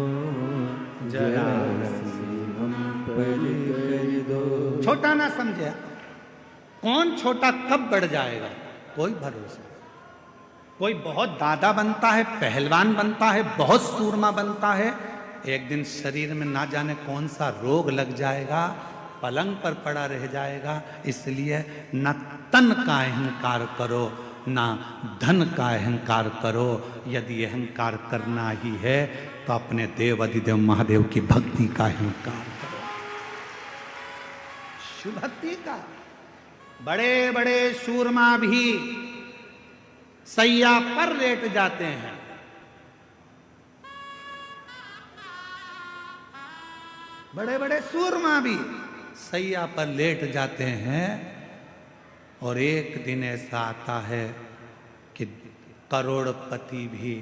जरा सी हम पर कर दो। छोटा ना समझे। कौन छोटा कब बढ़ जाएगा, कोई भरोसा। कोई बहुत दादा बनता है, पहलवान बनता है, बहुत सूरमा बनता है, एक दिन शरीर में ना जाने कौन सा रोग लग जाएगा, पलंग पर पड़ा रह जाएगा। इसलिए न तन का अहंकार करो, ना धन का अहंकार करो। यदि अहंकार करना ही है तो अपने देव अधिदेव महादेव की भक्ति का अहंकार करो, शिव भक्ति का। बड़े बड़े सूरमा भी सैया पर लेट जाते हैं, बड़े बड़े सूरमा भी सैया पर लेट जाते हैं और एक दिन ऐसा आता है कि करोड़पति भी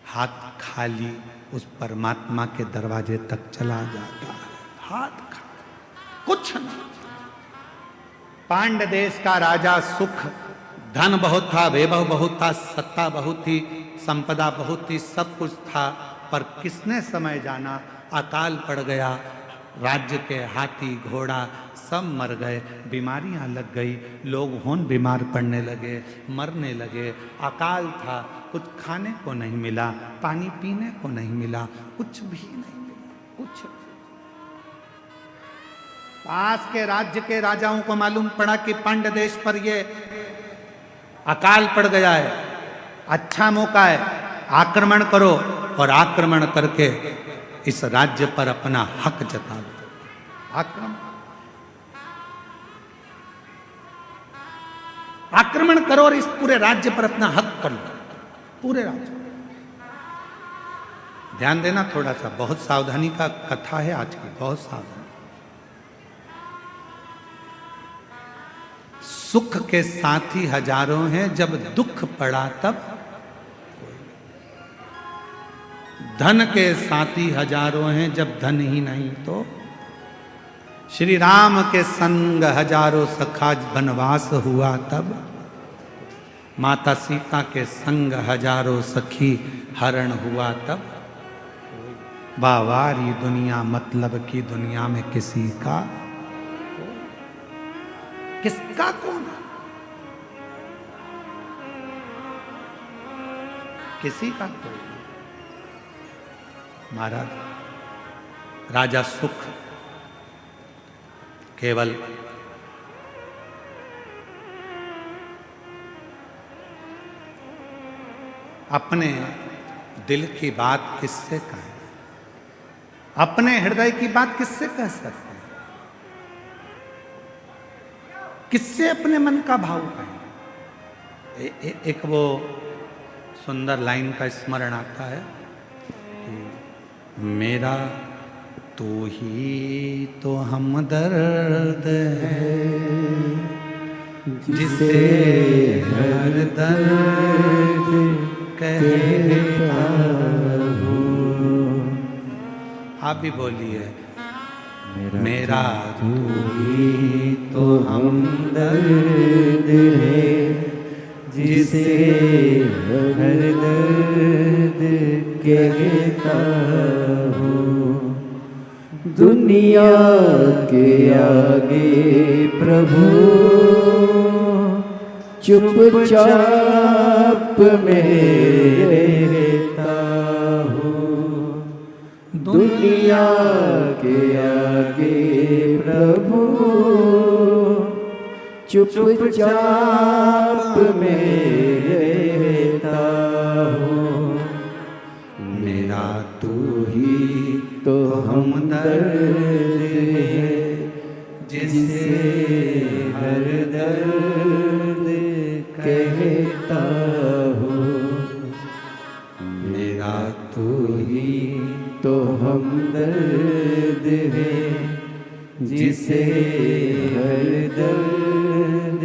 हाथ खाली उस परमात्मा के दरवाजे तक चला जाता है, हाथ खाली, कुछ नहीं। पांड्य देश का राजा सुख, धन बहुत था, वैभव बहुत था, सत्ता बहुत थी, संपदा बहुत थी, सब कुछ था, पर किसने समय जाना अकाल पड़ गया, राज्य के हाथी घोड़ा सब मर गए, बीमारियां लग गई, लोग होन बीमार पड़ने लगे, मरने लगे, अकाल था, कुछ खाने को नहीं मिला, पानी पीने को नहीं मिला, कुछ भी नहीं मिला, कुछ। पास के राज्य के राजाओं को मालूम पड़ा कि पांड्य देश पर ये अकाल पड़ गया है, अच्छा मौका है, आक्रमण करो और आक्रमण करके इस राज्य पर अपना हक जता दो। आक्रमण करो और इस पूरे राज्य पर अपना हक कर लो, पूरे राज्य। ध्यान देना थोड़ा सा, बहुत सावधानी का कथा है आज की, बहुत सावधानी। सुख के साथी हजारों हैं, जब दुख पड़ा तब धन के साथी हजारों हैं, जब धन ही नहीं तो। श्री राम के संग हजारों सखा, वनवास हुआ तब। माता सीता के संग हजारों सखी, हरण हुआ तब। बावारी दुनिया मतलब की दुनिया में किसी का, किसका कौन है? किसी का कोई। महाराज राजा सुख केवल अपने दिल की बात किससे कहें, अपने हृदय की बात किससे कह सकते हैं, किससे अपने मन का भाव कहें। एक वो सुंदर लाइन का स्मरण आता है कि मेरा तू ही तो हमदर्द है, जिसे हर दर्द कहता हूँ। आप भी बोलिए, मेरा तू ही तो हमदर्द है, जिसे हर दर्द कहता हूँ। दुनिया के आगे प्रभु चुपचाप में रहता हूँ। दुनिया के आगे प्रभु चुपचाप में रहता हूँ। मेरा तू ही तो हमदर्द है, जिसे हर दर्द कहता हूँ। मेरा तू ही तो हमदर्द है, जिसे हर दर्द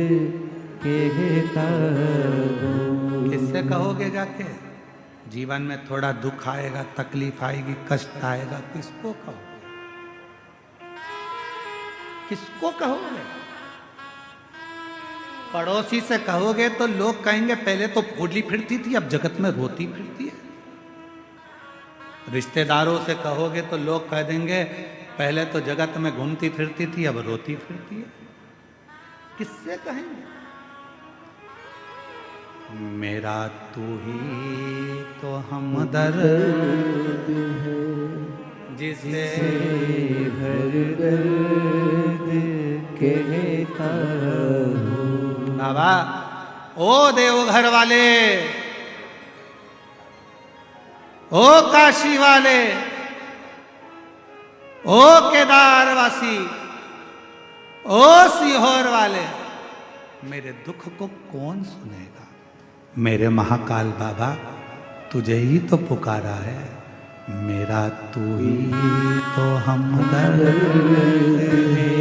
कहता हूँ। किससे कहोगे जाके? जीवन में थोड़ा दुख आएगा, तकलीफ आएगी, कष्ट आएगा, किसको कहोगे? किसको कहोगे? पड़ोसी से कहोगे तो लोग कहेंगे पहले तो फूली फिरती थी, अब जगत में रोती फिरती है। रिश्तेदारों से कहोगे तो लोग कह देंगे पहले तो जगत में घूमती फिरती थी, अब रोती फिरती है। किससे कहेंगे? मेरा तू ही तो हमदर्द है, जिसे हर दर्द कहता हूँ। बाबा ओ देवघर वाले, ओ काशी वाले, ओ केदारवासी, ओ सीहोर वाले, मेरे दुख को कौन सुनेगा? मेरे महाकाल बाबा तुझे ही तो पुकारा है, मेरा तू ही तो हमदर्द है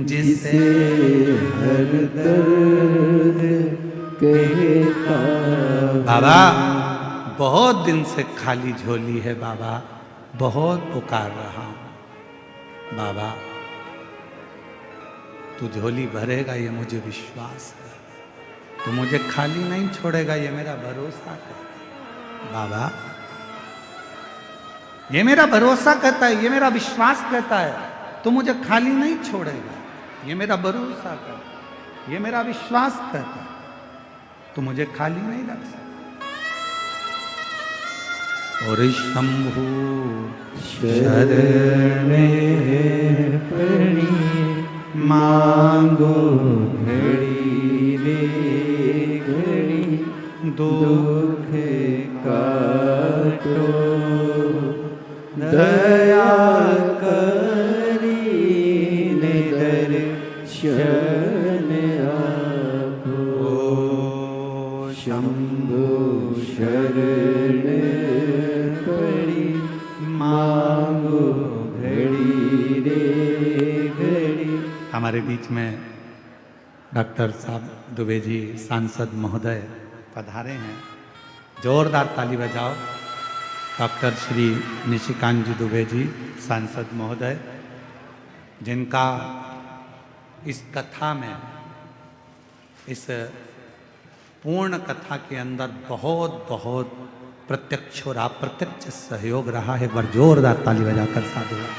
जिसे हर दर्द कहता। बाबा बहुत दिन से खाली झोली है बाबा, बहुत पुकार रहा हूं बाबा, तू झोली भरेगा ये मुझे विश्वास है, तू मुझे खाली नहीं छोड़ेगा ये मेरा भरोसा है बाबा, ये मेरा भरोसा कहता है, ये मेरा विश्वास कहता है, तू मुझे खाली नहीं छोड़ेगा, ये मेरा भरोसा कहता है, ये मेरा विश्वास कहता है, तू मुझे खाली नहीं रख सकता। और शंभु शरण पड़ी मांगो घड़ी रे घड़ी दुख काटो दया करी दर्शन आपो। शंभु शरण पड़ी मांगो घड़ी रे घड़ी। हमारे बीच में डॉक्टर साहब दुबे जी सांसद महोदय पधारे हैं, जोरदार ताली बजाओ। डॉक्टर श्री निशिकांत जी दुबे जी सांसद महोदय, जिनका इस कथा में, इस पूर्ण कथा के अंदर बहुत बहुत प्रत्यक्ष और अप्रत्यक्ष सहयोग रहा है। एक बार जोरदार ताली बजाकर साधुवाद।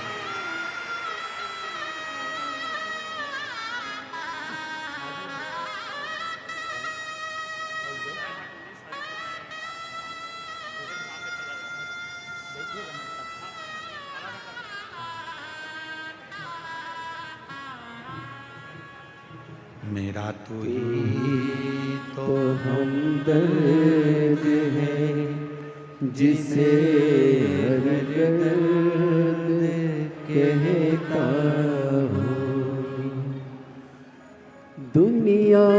मेरा तू ही तो हमदर्द है जिसे हर दर्द कहता हूँ। दुनिया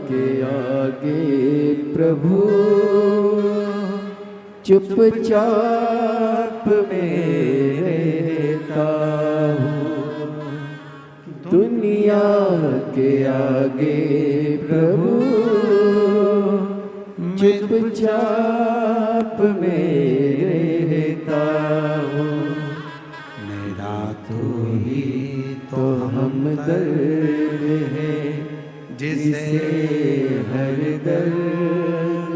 के आगे प्रभु चुपचाप में रहता हूँ। दुनिया के आगे प्रभु चुपचाप में रहता हूँ। मेरा तू ही तो हमदर्द है जिसे हर दर्द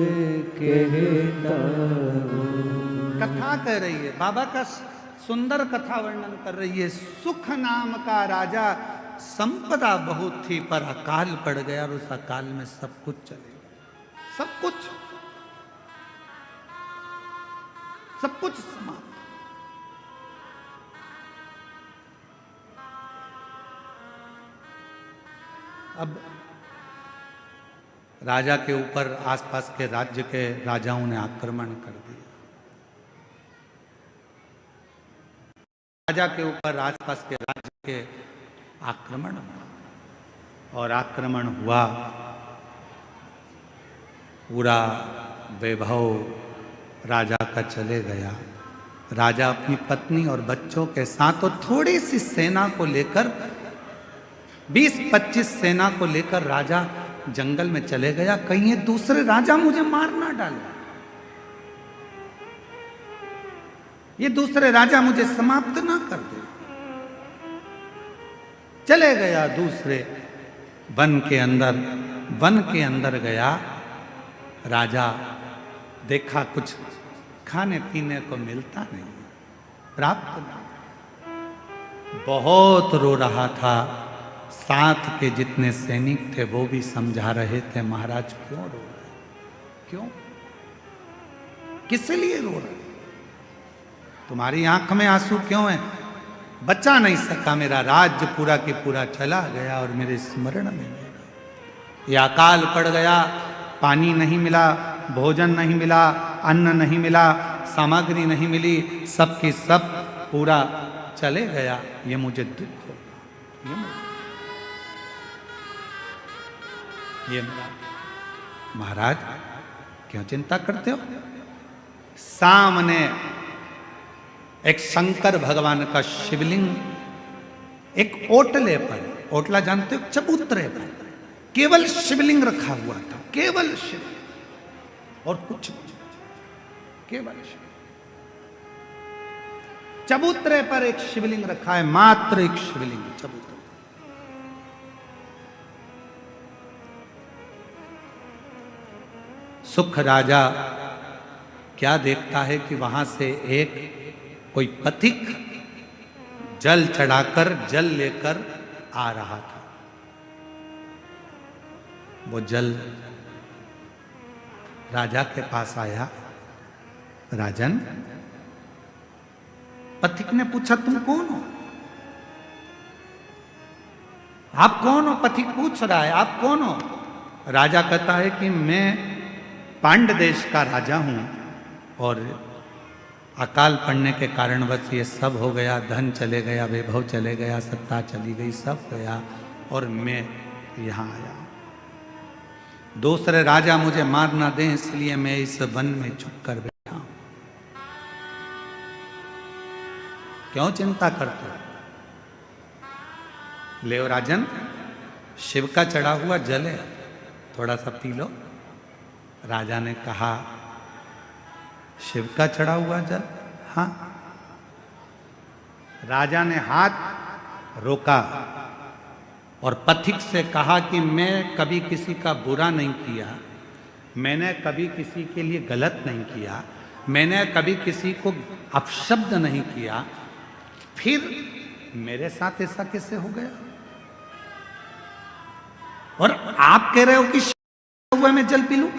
कहता हूँ। कथा कह रही है, बाबा का सुंदर कथा वर्णन कर रही है। सुख नाम का राजा, संपदा बहुत थी पर अकाल पड़ गया और उस अकाल में सब कुछ चले गया, सब कुछ समाप्त। अब राजा के ऊपर आसपास के राज्य के राजाओं ने आक्रमण कर दिया। राजा के ऊपर आसपास के राज्य के आक्रमण हुआ और आक्रमण हुआ, पूरा वैभव राजा का चले गया। राजा अपनी पत्नी और बच्चों के साथ और थोड़ी सी सेना को लेकर, 20-25 सेना को लेकर राजा जंगल में चले गया। कहीं ये दूसरे राजा मुझे मार ना डाले, ये दूसरे राजा मुझे समाप्त ना कर दे। चले गया दूसरे वन के अंदर गया। राजा देखा कुछ खाने पीने को मिलता नहीं, प्राप्त नहीं। बहुत रो रहा था। साथ के जितने सैनिक थे वो भी समझा रहे थे, महाराज क्यों रो रहे, क्यों, किस लिए रो रहे, तुम्हारी आंख में आंसू क्यों है? बचा नहीं सका, मेरा राज्य पूरा की पूरा चला गया और मेरे स्मरण में ये अकाल पड़ गया। पानी नहीं मिला, भोजन नहीं मिला, अन्न नहीं मिला, सामग्री नहीं मिली, सब की सब पूरा चले गया। ये मुझे दुख हो, ये मेरा। महाराज क्यों चिंता करते हो? सामने एक शंकर भगवान का शिवलिंग एक ओटले पर, ओटला जानते हो, चबूतरे पर केवल शिवलिंग रखा हुआ था, केवल शिव और कुछ नहीं, केवल शिव। चबूतरे पर एक शिवलिंग रखा है, मात्र एक शिवलिंग चबूतरे। सुख राजा क्या देखता है कि वहां से एक कोई पथिक जल चढ़ाकर जल लेकर आ रहा था। वो जल राजा के पास आया। राजन, पथिक ने पूछा तुम कौन हो? आप कौन हो? पथिक पूछ रहा है आप कौन हो? राजा कहता है कि मैं पांड देश का राजा हूं और अकाल पड़ने के कारण बस ये सब हो गया, धन चले गया, वैभव चले गया, सत्ता चली गई, सब गया और मैं यहां आया। दूसरे राजा मुझे मार ना दें इसलिए मैं इस वन में छुप कर बैठा हूं। क्यों चिंता करते हो? ले राजन, शिव का चढ़ा हुआ जल है, थोड़ा सा पी लो। राजा ने कहा शिव का चढ़ा हुआ जल? हाँ। राजा ने हाथ रोका और पथिक से कहा कि मैं कभी किसी का बुरा नहीं किया, मैंने कभी किसी के लिए गलत नहीं किया, मैंने कभी किसी को अपशब्द नहीं किया, फिर मेरे साथ ऐसा कैसे हो गया? और आप कह रहे हो कि हुआ मैं जल पी लूं?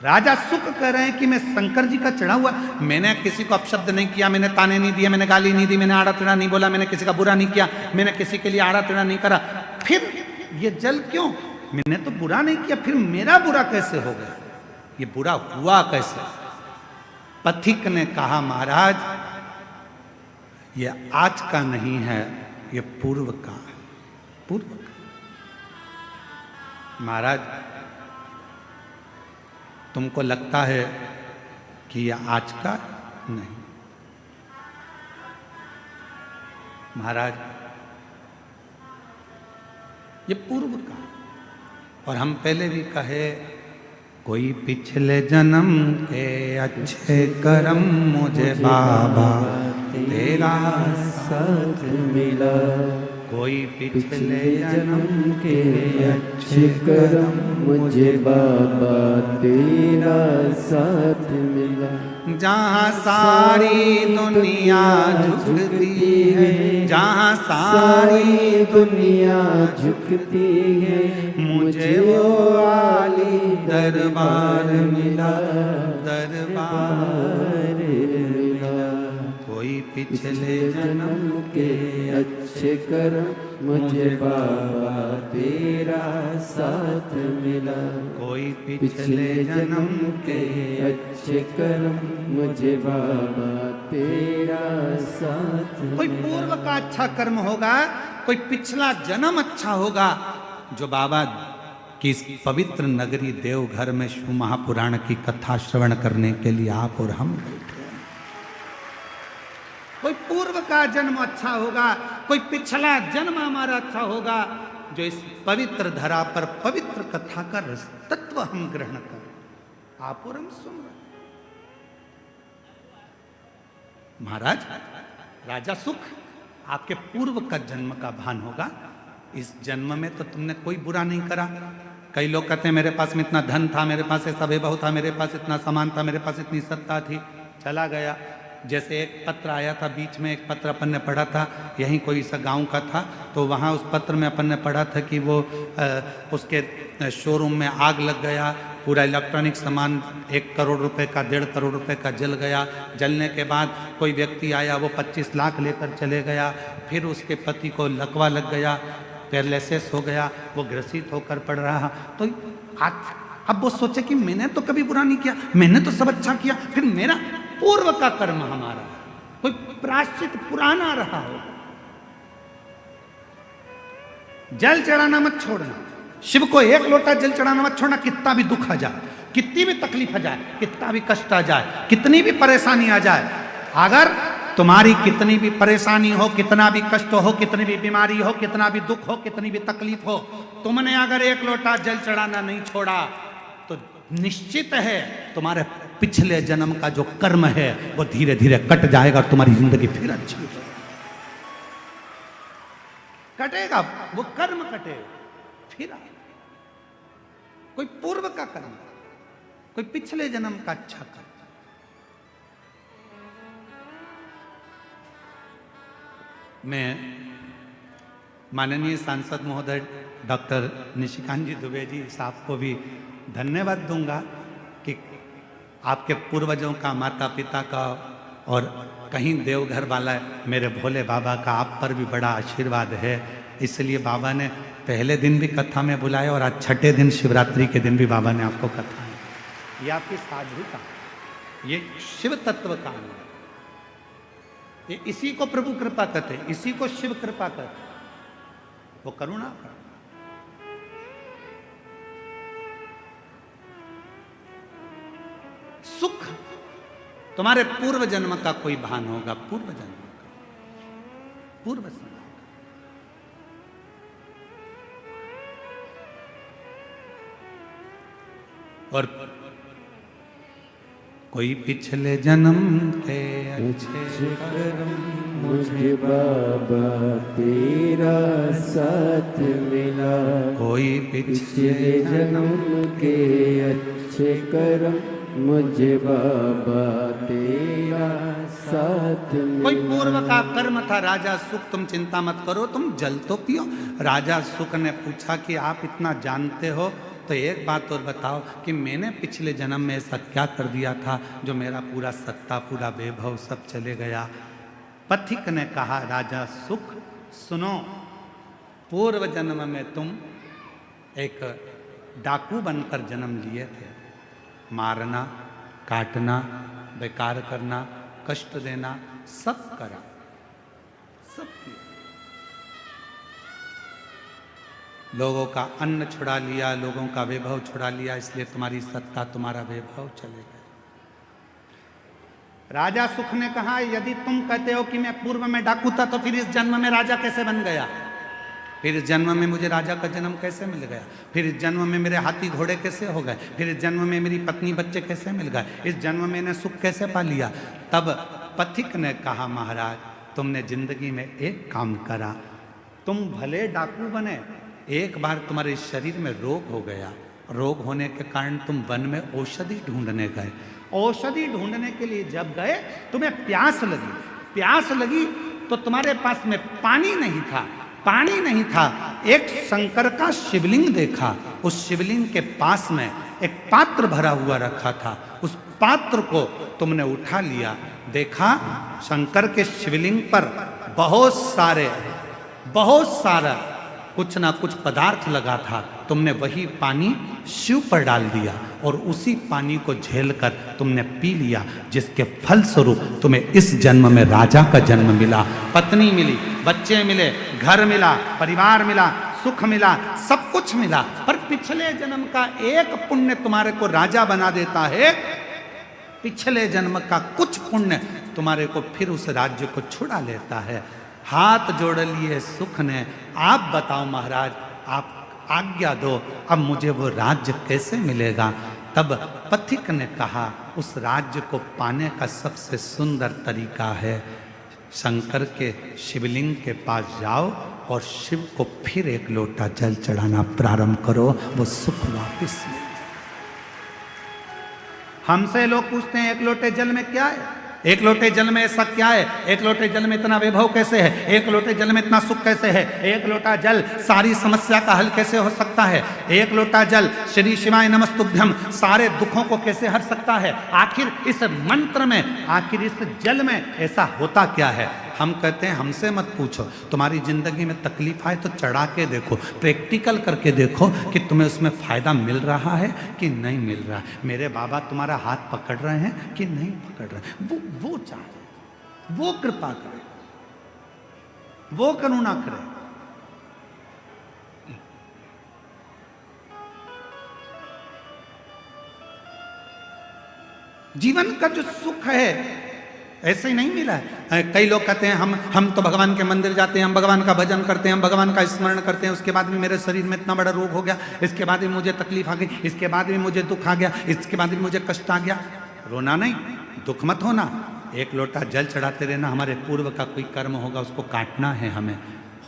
राजा सुख कह रहे हैं कि मैं शंकर जी का चढ़ा हुआ, मैंने किसी को अपशब्द नहीं किया, मैंने ताने नहीं दिए, मैंने गाली नहीं दी, मैंने आड़ा टेढ़ा नहीं बोला, मैंने किसी का बुरा नहीं किया, मैंने किसी के लिए आड़ा टेढ़ा नहीं करा, फिर ये जल क्यों? मैंने तो बुरा नहीं किया, फिर मेरा बुरा कैसे हो गया? ये बुरा हुआ कैसे? पथिक ने कहा महाराज ये आज का नहीं है, ये पूर्व का है, पूर्व का। महाराज तुमको लगता है कि यह आज का? नहीं महाराज, ये पूर्व का। और हम पहले भी कहे कोई पिछले जन्म के अच्छे कर्म मुझे बाबा तेरा साथ मिला, कोई पिछले जन्म के अच्छे कर्म मुझे बाबा तेरा साथ मिला। जहाँ सारी दुनिया झुकती है, जहाँ सारी दुनिया झुकती है, मुझे वो आली दरबार मिला, दरबार मिला। कोई पिछले जन्म के अच्छे कर्म मुझे बाबा तेरा साथ मिला, कोई पिछले जन्म के अच्छे कर्म मुझे बाबा तेरा साथ मिला। कोई पूर्व का अच्छा कर्म होगा, कोई पिछला जन्म अच्छा होगा, जो बाबा की इस पवित्र नगरी देवघर में शिव महापुराण की कथा श्रवण करने के लिए आप और हम बैठे हैं। कोई पूर्व का जन्म अच्छा होगा, कोई पिछला जन्म हमारा अच्छा होगा, जो इस पवित्र धरा पर पवित्र कथा का रस तत्व हम ग्रहण करें। आप और हम सुन रहे। महाराज राजा सुख, आपके पूर्व का जन्म का भान होगा। इस जन्म में तो तुमने कोई बुरा नहीं करा। कई लोग कहते हैं मेरे पास में इतना धन था, मेरे पास ऐसा वैभव था, मेरे पास इतना सामान था, मेरे पास इतनी सत्ता थी, चला गया। जैसे एक पत्र आया था बीच में, एक पत्र अपन ने पढ़ा था, यहीं कोई सा गांव का था, तो वहाँ उस पत्र में अपन ने पढ़ा था कि वो उसके शोरूम में आग लग गया, पूरा इलेक्ट्रॉनिक सामान 1 करोड़ रुपए का, 1.5 करोड़ रुपए का जल गया। जलने के बाद कोई व्यक्ति आया, वो 25 लाख लेकर चले गया। फिर उसके पति को लकवा लग गया, पैरालिसिस हो गया, वो ग्रसित होकर पड़ रहा। तो अब वो सोचे कि मैंने तो कभी बुरा नहीं किया, मैंने तो सब अच्छा किया, फिर मेरा पूर्व का कर्म हमारा कोई प्रायश्चित पुराना रहा हो। जल चढ़ाना मत छोड़ना, शिव को 1 लोटा जल चढ़ाना मत छोड़ना, कितना भी दुख आ जाए कितनी भी तकलीफ आ जाए, कितना भी कष्ट आ जाए, कितनी भी परेशानी आ जाए, अगर तुम्हारी कितनी भी परेशानी हो, कितना भी कष्ट हो, कितनी भी बीमारी हो, कितना भी दुख हो, कितनी भी तकलीफ हो, तुमने अगर एक लोटा जल चढ़ाना नहीं छोड़ा तो निश्चित है तुम्हारे पिछले जन्म का जो कर्म है वो धीरे धीरे कट जाएगा और तुम्हारी जिंदगी फिर अच्छी हो कटेगा, वो कर्म कटेगा फिर कोई पूर्व का कर्म, कोई पिछले जन्म का अच्छा कर्म। मैं माननीय सांसद महोदय डॉक्टर निशिकांत जी दुबे जी साहब को भी धन्यवाद दूंगा कि आपके पूर्वजों का, माता पिता का और कहीं देवघर वाला मेरे भोले बाबा का आप पर भी बड़ा आशीर्वाद है। इसलिए बाबा ने पहले दिन भी कथा में बुलाया और आज छठे दिन शिवरात्रि के दिन भी बाबा ने आपको कथा है। ये आपकी साधुता, ये शिव तत्व का है, ये इसी को प्रभु कृपा कहते, इसी को शिव कृपा कहते, वो करुणा कर। सुख तुम्हारे पूर्व जन्म का कोई भान होगा, पूर्व जन्म का, पूर्व जन्म का। और कोई पिछले जन्म के अच्छे कर्म मुझे बाबा तेरा साथ मिला, कोई पिछले जन्म के अच्छे कर्म मुझे बाबा तेरा साथ मिला। कोई पूर्व का कर्म था राजा सुख, तुम चिंता मत करो, तुम जल तो पियो। राजा सुख ने पूछा कि आप इतना जानते हो तो एक बात और बताओ कि मैंने पिछले जन्म में ऐसा क्या कर दिया था जो मेरा पूरा सत्ता, पूरा वैभव सब चले गया। पथिक ने कहा राजा सुख सुनो, पूर्व जन्म में तुम एक डाकू बनकर जन्म लिए थे, मारना, काटना, बेकार करना, कष्ट देना, सब करा, सब किया। लोगों का अन्न छुड़ा लिया, लोगों का वैभव छुड़ा लिया, इसलिए तुम्हारी सत्ता, तुम्हारा वैभव चले गए। राजा सुख ने कहा यदि तुम कहते हो कि मैं पूर्व में डाकू था तो फिर इस जन्म में राजा कैसे बन गया, फिर इस जन्म में मुझे राजा का जन्म कैसे मिल गया, फिर इस जन्म में मेरे हाथी घोड़े कैसे हो गए, फिर इस जन्म में मेरी पत्नी बच्चे कैसे मिल गए, इस जन्म में मैंने सुख कैसे पा लिया। तब पथिक ने कहा महाराज तुमने जिंदगी में एक काम करा, तुम भले डाकू बने, एक बार तुम्हारे शरीर में रोग हो गया, रोग होने के कारण तुम वन में औषधि ढूंढने गए, औषधि ढूंढने के लिए जब गए तुम्हें प्यास लगी, प्यास लगी तो तुम्हारे पास में पानी नहीं था, पानी नहीं था, एक शंकर का शिवलिंग देखा, उस शिवलिंग के पास में एक पात्र भरा हुआ रखा था, उस पात्र को तुमने उठा लिया, देखा शंकर के शिवलिंग पर बहुत सारा कुछ ना कुछ पदार्थ लगा था, तुमने वही पानी शिव पर डाल दिया और उसी पानी को झेलकर तुमने पी लिया, जिसके फल स्वरूप तुम्हें इस जन्म में राजा का जन्म मिला, पत्नी मिली, बच्चे मिले, घर मिला, परिवार मिला, सुख मिला, सब कुछ मिला। पर पिछले जन्म का एक पुण्य तुम्हारे को राजा बना देता है, पिछले जन्म का कुछ पुण्य तुम्हारे को फिर उस राज्य को छुड़ा लेता है। हाथ जोड़ लिए सुख ने, आप बताओ महाराज, आप आज्ञा दो, अब मुझे वो राज्य कैसे मिलेगा। तब पथिक ने कहा उस राज्य को पाने का सबसे सुंदर तरीका है, शंकर के शिवलिंग के पास जाओ और शिव को फिर एक लोटा जल चढ़ाना प्रारंभ करो, वो सुख वापिस मिले। हमसे लोग पूछते हैं एक लोटे जल में क्या है, एक लोटे जल में ऐसा क्या है, एक लोटे जल में इतना वैभव कैसे है, एक लोटे जल में इतना सुख कैसे है, एक लोटा जल सारी समस्या का हल कैसे हो सकता है, एक लोटा जल श्री शिवाय नमस्तुभ्यम सारे दुखों को कैसे हर सकता है। आखिर इस मंत्र में, आखिर इस जल में ऐसा होता क्या है। हम कहते हैं हमसे मत पूछो, तुम्हारी जिंदगी में तकलीफ आए तो चढ़ा के देखो, प्रैक्टिकल करके देखो कि तुम्हें उसमें फायदा मिल रहा है कि नहीं मिल रहा है। मेरे बाबा तुम्हारा हाथ पकड़ रहे हैं कि नहीं पकड़ रहे हैं, वो चाहे, वो कृपा करे, वो करुणा करे। जीवन का जो सुख है ऐसे ही नहीं मिला है। कई लोग कहते हैं हम तो भगवान के मंदिर जाते हैं, हम भगवान का भजन करते हैं, हम भगवान का स्मरण करते हैं, उसके बाद भी मेरे शरीर में इतना बड़ा रोग हो गया, इसके बाद भी मुझे तकलीफ आ गई, इसके बाद भी मुझे दुख आ गया, इसके बाद भी मुझे कष्ट आ गया। रोना नहीं, दुख मत होना, एक लोटा जल चढ़ाते रहना। हमारे पूर्व का कोई कर्म होगा उसको काटना है हमें,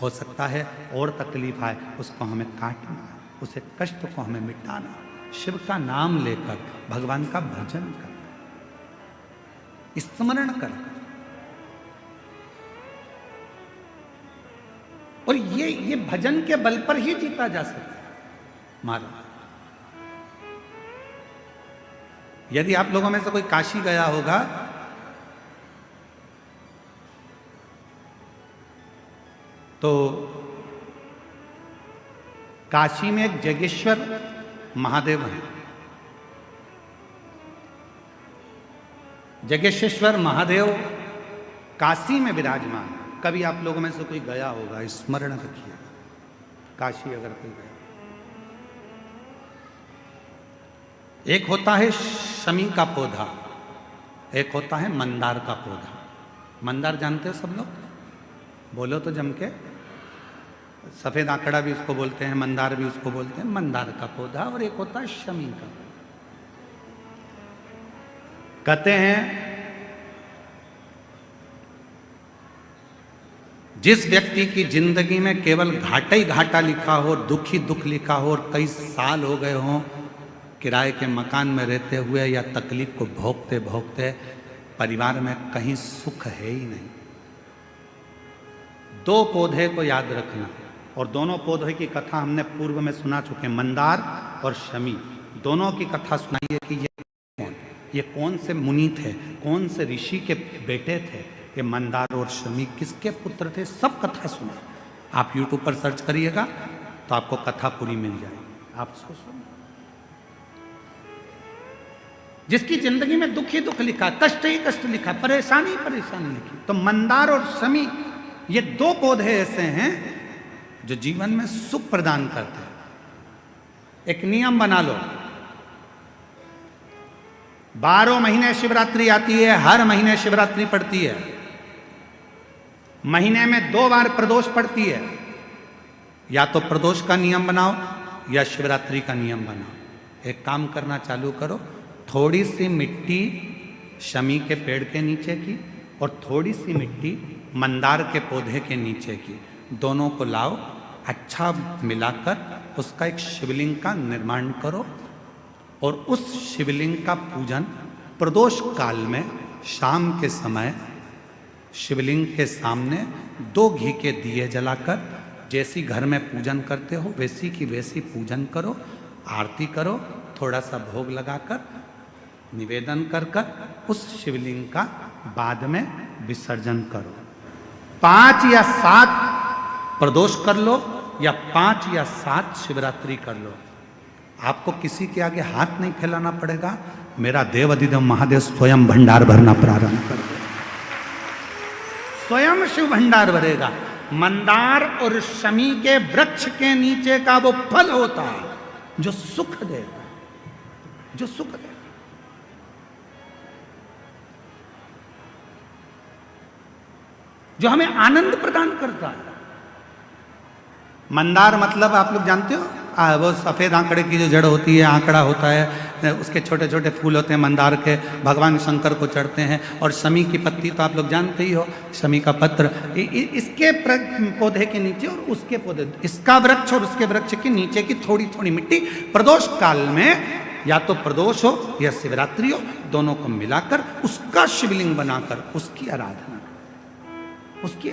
हो सकता है और तकलीफ आए उसको हमें काटना, उसे कष्ट को हमें मिटाना, शिव का नाम लेकर भगवान का भजन कर, स्मरण कर। और ये भजन के बल पर ही जीता जा सकता है महाराज। यदि आप लोगों में से कोई काशी गया होगा तो काशी में एक जगेश्वर महादेव है। जगेश्वर महादेव काशी में विराजमान है। कभी आप लोगों में से कोई गया होगा, स्मरण रखिए, काशी अगर कोई गया। एक होता है शमी का पौधा, एक होता है मंदार का पौधा। मंदार जानते हो सब लोग? बोलो तो जम के। सफेद आंकड़ा भी उसको बोलते हैं, मंदार भी उसको बोलते हैं। मंदार का पौधा और एक होता है शमी का। कहते हैं जिस व्यक्ति की जिंदगी में केवल घाटा ही घाटा लिखा हो, दुख ही दुख लिखा हो और कई साल हो गए हों किराए के मकान में रहते हुए या तकलीफ को भोगते भोगते, परिवार में कहीं सुख है ही नहीं, दो पौधे को याद रखना। और दोनों पौधे की कथा हमने पूर्व में सुना चुके, मंदार और शमी। दोनों की कथा सुनाइए कि ये कौन से मुनि थे, कौन से ऋषि के बेटे थे, ये मंदार और शमी किसके पुत्र थे, सब कथा सुने। आप YouTube पर सर्च करिएगा तो आपको कथा पूरी मिल जाएगी, आप उसको सुनिए। जिसकी जिंदगी में दुख ही दुख लिखा, कष्ट ही कष्ट लिखा, परेशानी ही परेशानी लिखी, तो मंदार और शमी ये दो पौधे ऐसे हैं जो जीवन में सुख प्रदान करते हैं। एक नियम बना लो, 12 महीने शिवरात्रि आती है, हर महीने शिवरात्रि पड़ती है, महीने में 2 बार प्रदोष पड़ती है। या तो प्रदोष का नियम बनाओ या शिवरात्रि का नियम बनाओ। एक काम करना चालू करो, थोड़ी सी मिट्टी शमी के पेड़ के नीचे की और थोड़ी सी मिट्टी मंदार के पौधे के नीचे की, दोनों को लाओ, अच्छा मिलाकर उसका एक शिवलिंग का निर्माण करो और उस शिवलिंग का पूजन प्रदोष काल में शाम के समय शिवलिंग के सामने 2 घी के दिए जलाकर, जैसी घर में पूजन करते हो वैसी की वैसी पूजन करो, आरती करो, थोड़ा सा भोग लगाकर निवेदन कर उस शिवलिंग का बाद में विसर्जन करो। 5 या 7 प्रदोष कर लो या 5 या 7 शिवरात्रि कर लो, आपको किसी के आगे हाथ नहीं फैलाना पड़ेगा। मेरा देव अधिदेव महादेव स्वयं भंडार भरना प्रारंभ कर देगा, स्वयं शिव भंडार भरेगा। मंदार और शमी के वृक्ष के नीचे का वो फल होता है जो सुख देता है, जो सुख देता है। जो हमें आनंद प्रदान करता है। मंदार मतलब आप लोग जानते हो, वो सफ़ेद आंकड़े की जो जड़ होती है, आंकड़ा होता है, उसके छोटे छोटे फूल होते हैं मंदार के, भगवान शंकर को चढ़ते हैं। और शमी की पत्ती तो आप लोग जानते ही हो, शमी का पत्र, इसके पौधे के नीचे और उसके पौधे, इसका वृक्ष और उसके वृक्ष के नीचे की थोड़ी थोड़ी मिट्टी प्रदोष काल में, या तो प्रदोष हो या शिवरात्रि हो, दोनों को मिलाकर उसका शिवलिंग बनाकर उसकी आराधना, उसकी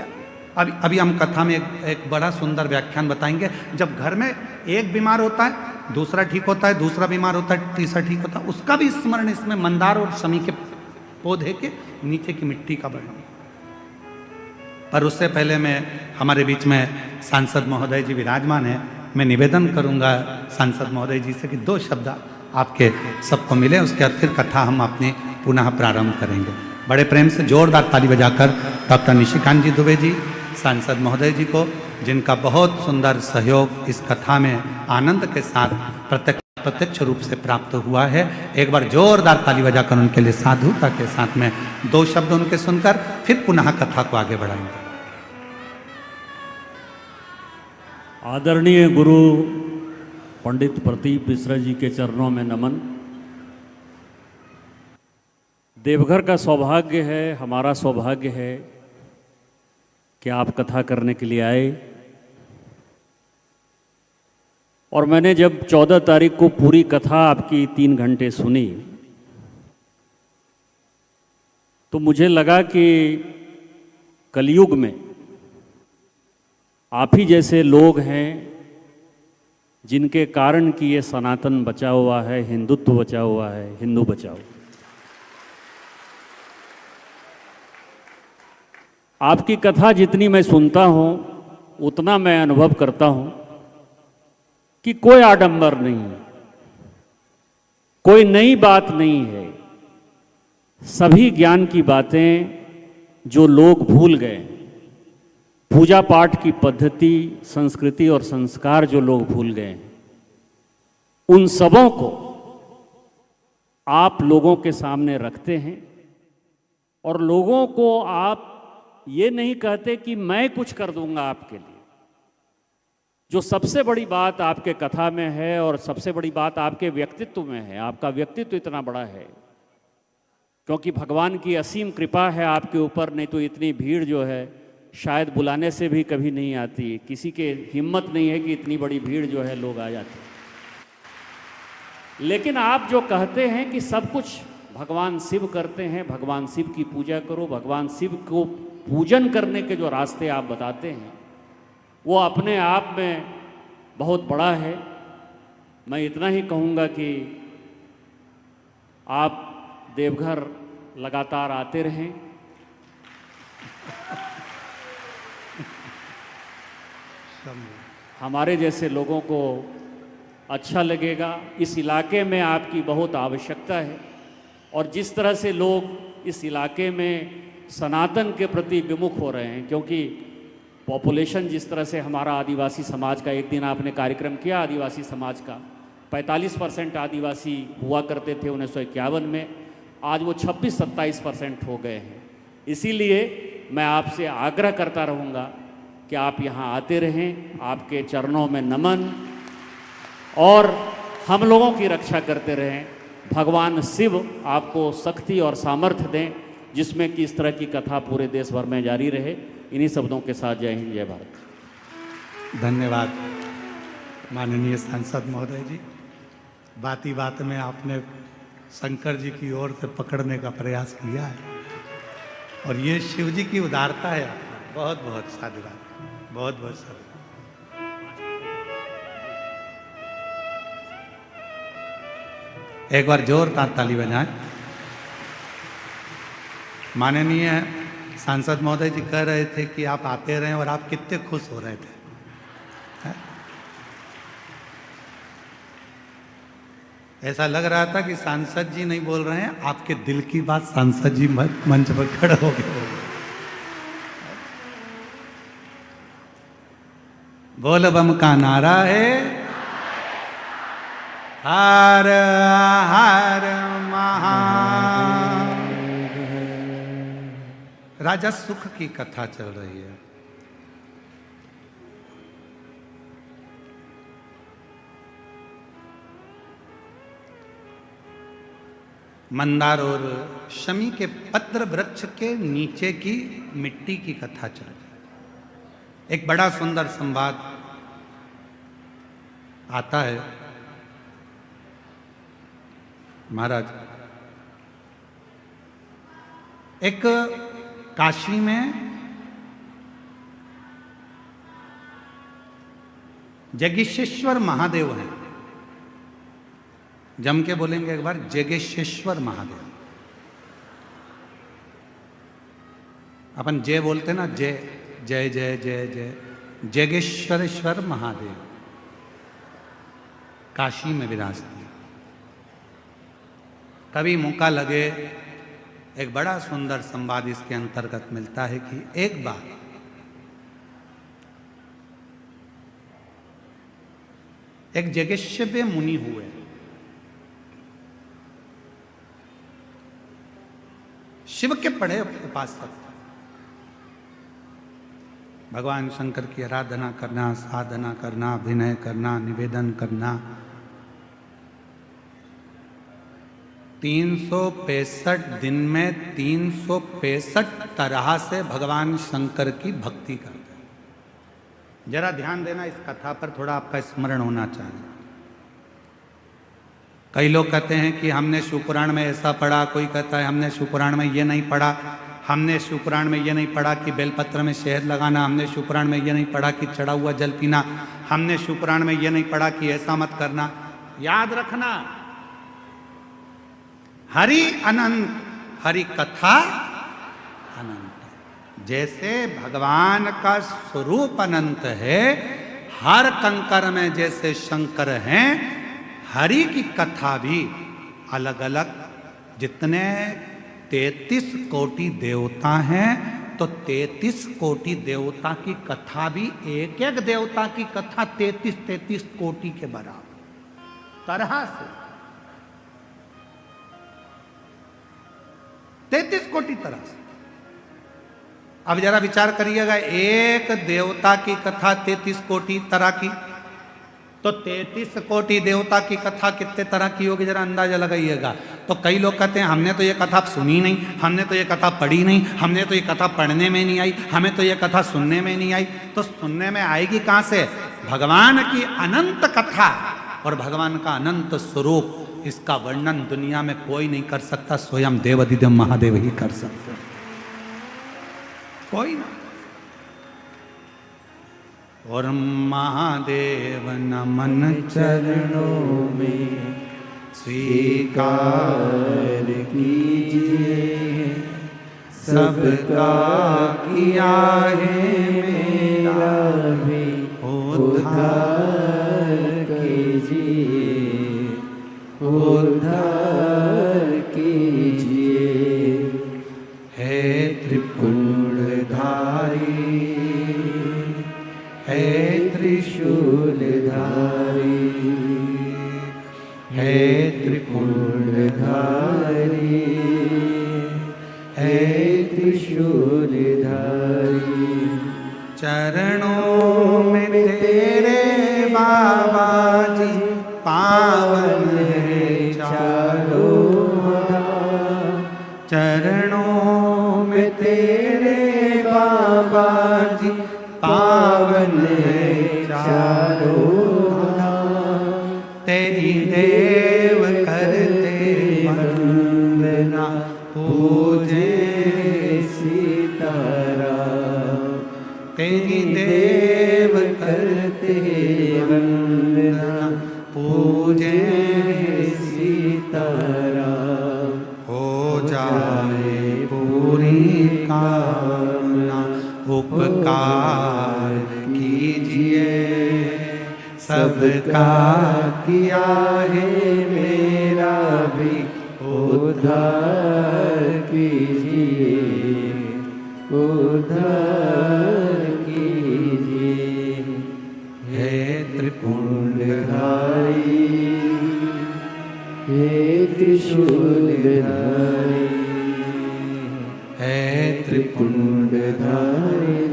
अभी हम कथा में एक बड़ा सुंदर व्याख्यान बताएंगे। जब घर में एक बीमार होता है, दूसरा ठीक होता है, दूसरा बीमार होता है, तीसरा ठीक होता है, उसका भी स्मरण इसमें मंदार और शमी के पौधे के नीचे की मिट्टी का वर्णन। पर उससे पहले मैं, हमारे बीच में सांसद महोदय जी विराजमान है, मैं निवेदन करूंगा सांसद महोदय जी से कि 2 शब्द आपके सबको मिले, उसके बाद फिर कथा हम अपनी पुनः प्रारंभ करेंगे। बड़े प्रेम से जोरदार ताली बजाकर डॉक्टर निशिकांत जी दुबे जी, सांसद महोदय जी को, जिनका बहुत सुंदर सहयोग इस कथा में आनंद के साथ प्रत्यक्ष प्रत्यक्ष रूप से प्राप्त हुआ है। एक बार जोरदार ताली बजाकर उनके लिए साधुता के साथ में 2 शब्द उनके सुनकर फिर पुनः कथा को आगे बढ़ाएंगे। आदरणीय गुरु पंडित प्रदीप मिश्रा जी के चरणों में नमन। देवघर का सौभाग्य है, हमारा सौभाग्य है कि आप कथा करने के लिए आए। और मैंने जब 14 तारीख को पूरी कथा आपकी 3 घंटे सुनी तो मुझे लगा कि कलयुग में आप ही जैसे लोग हैं जिनके कारण कि ये सनातन बचा हुआ है, हिंदुत्व बचा हुआ है, हिंदू बचाओ। आपकी कथा जितनी मैं सुनता हूँ उतना मैं अनुभव करता हूँ कि कोई आडंबर नहीं है, कोई नई बात नहीं है। सभी ज्ञान की बातें जो लोग भूल गए, पूजा पाठ की पद्धति, संस्कृति और संस्कार जो लोग भूल गए, उन सबों को आप लोगों के सामने रखते हैं। और लोगों को आप ये नहीं कहते कि मैं कुछ कर दूंगा आपके लिए। जो सबसे बड़ी बात आपके कथा में है और सबसे बड़ी बात आपके व्यक्तित्व में है, आपका व्यक्तित्व इतना बड़ा है क्योंकि भगवान की असीम कृपा है आपके ऊपर, नहीं तो इतनी भीड़ जो है शायद बुलाने से भी कभी नहीं आती। किसी के हिम्मत नहीं है कि इतनी बड़ी भीड़ जो है लोग आ जाते। लेकिन आप जो कहते हैं कि सब कुछ भगवान शिव करते हैं, भगवान शिव की पूजा करो, भगवान शिव को पूजन करने के जो रास्ते आप बताते हैं वो अपने आप में बहुत बड़ा है। मैं इतना ही कहूँगा कि आप देवघर लगातार आते रहें। हमारे जैसे लोगों को अच्छा लगेगा। इस इलाके में आपकी बहुत आवश्यकता है और जिस तरह से लोग इस इलाके में सनातन के प्रति विमुख हो रहे हैं, क्योंकि पॉपुलेशन जिस तरह से हमारा आदिवासी समाज का, एक दिन आपने कार्यक्रम किया आदिवासी समाज का, 45% आदिवासी हुआ करते थे 1951 में, आज वो 26-27% हो गए हैं। इसीलिए मैं आपसे आग्रह करता रहूँगा कि आप यहाँ आते रहें। आपके चरणों में नमन और हम लोगों की रक्षा करते रहें। भगवान शिव आपको शक्ति और सामर्थ्य दें जिसमें कि इस तरह की कथा पूरे देश भर में जारी रहे। इन्हीं शब्दों के साथ जय हिंद, जय भारत। धन्यवाद माननीय सांसद महोदय जी। बात ही बात में आपने शंकर जी की ओर से पकड़ने का प्रयास किया है और ये शिव जी की उदारता है। बहुत बहुत साधुवाद, बहुत बहुत साधुवाद। एक बार जोरदार ताली बजाएं। माननीय सांसद महोदय जी कह रहे थे कि आप आते रहें और आप कितने खुश हो रहे थे। ऐसा लग रहा था कि सांसद जी नहीं बोल रहे हैं, आपके दिल की बात सांसद जी मंच पर खड़े हो गए। बोल बम का नारा है, हर हर महा। राजा सुख की कथा चल रही है। मंदार और शमी के पत्र वृक्ष के नीचे की मिट्टी की कथा चल रही है। एक बड़ा सुंदर संवाद आता है। महाराज, एक काशी में जगेश्वर महादेव हैं। जम के बोलेंगे एक बार, जगेश्वर महादेव। अपन जय बोलते ना, जय जय जय जय जय। जगेश्वरेश्वर महादेव काशी में विराजते हैं। कभी मौका लगे, एक बड़ा सुंदर संवाद इसके अंतर्गत मिलता है कि एक बार एक जगेश्वर मुनि हुए। शिव के पढ़े उपासक, भगवान शंकर की आराधना करना, साधना करना, अभिनय करना, निवेदन करना, 365 दिन में 365 तरह से भगवान शंकर की भक्ति करते हैं। जरा ध्यान देना, इस कथा पर थोड़ा आपका स्मरण होना चाहिए। कई लोग कहते हैं कि हमने शिवपुराण में ऐसा पढ़ा, कोई कहता है हमने शिवपुराण में ये नहीं पढ़ा, हमने शिवपुराण में ये नहीं पढ़ा कि बेलपत्र में शहद लगाना, हमने शिवपुराण में ये नहीं पढ़ा कि चढ़ा हुआ जल पीना, हमने शिवपुराण में ये नहीं पढ़ा कि ऐसा मत करना। याद रखना, हरि अनंत, हरि कथा अनंत। जैसे भगवान का स्वरूप अनंत है, हर कंकर में जैसे शंकर हैं, हरि की कथा भी अलग अलग, जितने 33 कोटि देवता हैं तो 33 कोटि देवता की कथा भी, एक एक देवता की कथा 33 कोटि के बराबर तरह से, 33 कोटि तरह से। अब जरा विचार करिएगा, एक देवता की कथा 33 कोटि तरह की, तो 33 कोटि देवता की कथा कितने तरह की होगी, जरा अंदाजा लगाइएगा। तो कई लोग कहते हैं हमने तो ये कथा सुनी नहीं, हमने तो ये कथा पढ़ी नहीं, हमने तो ये कथा पढ़ने में नहीं आई, हमें तो ये कथा सुनने में नहीं आई। तो सुनने में आएगी कहां से? भगवान की अनंत कथा और भगवान का अनंत स्वरूप, इसका वर्णन दुनिया में कोई नहीं कर सकता, स्वयं देवाधिदेव महादेव ही कर सकते, कोई ना। और महादेव नमन चरणों में स्वीकार कीजिए, सबका किया है मेरा भी उद्धार कीजिए, उद्धार कीजिए। हे त्रिपुंडधारी, है त्रिशूलधारी, है त्रिपुंडधारी, है त्रिशूलधारी। चरणों में तेरे बाबा जी पावन है चारों धाम, चरणों में तेरे बाबा जी पावन है चारों धाम। तेरी देव करते वंदना, पूजे सीताराम, तेरी देव करते वंदना, पूजे सीताराम। हो जाए पूरी कामना, उपकार कीजिए, सबका किया है मेरा भी उद्धार कीजिए, उद्धार कीजिए। हे त्रिपुंडधारी, हे त्रिशूलधारी, हे त्रिपुंडधारी,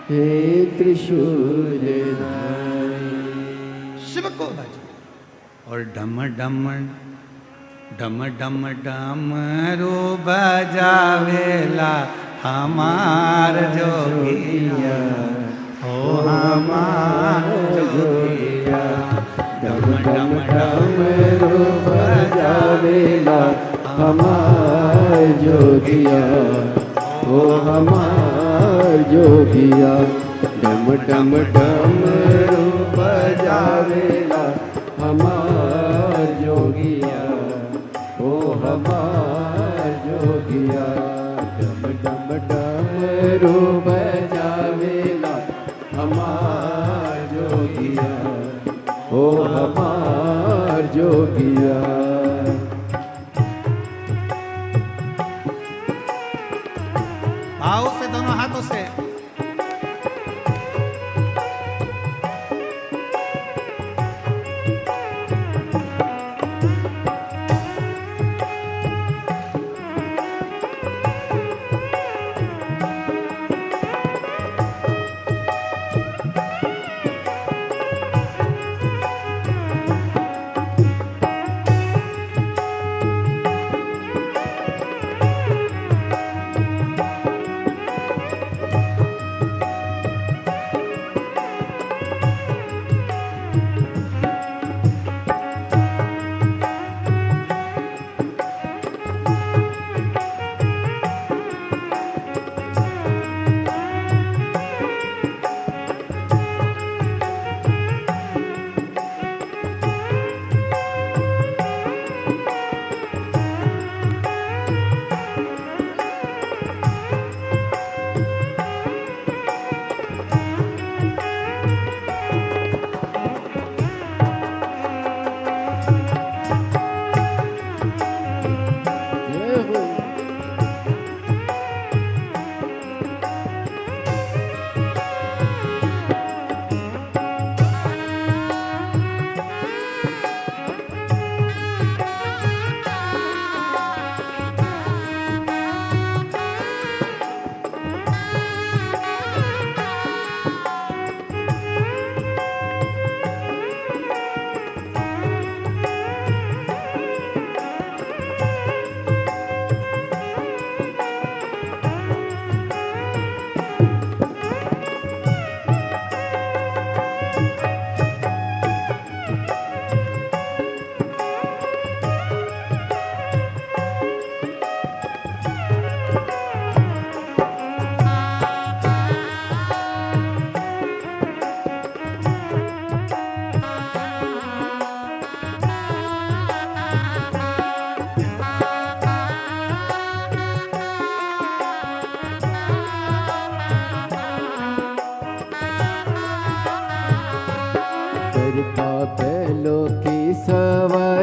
हे त्रिशूलधारी। शिव को भज। और डम डम डम डम डमरू बजावेला हमार जोगिया, हो हमार जोगिया। डम डम डमरू बजावेला हमार जोगिया, ओ हमार जोगिया। डम डम डमरू बजावेला हमार जोगिया, ओ हमार जोगिया। डम डम डमरू बजावेला हमार जोगिया, ओ हमार जोगिया। भाव से दोनों हाथों से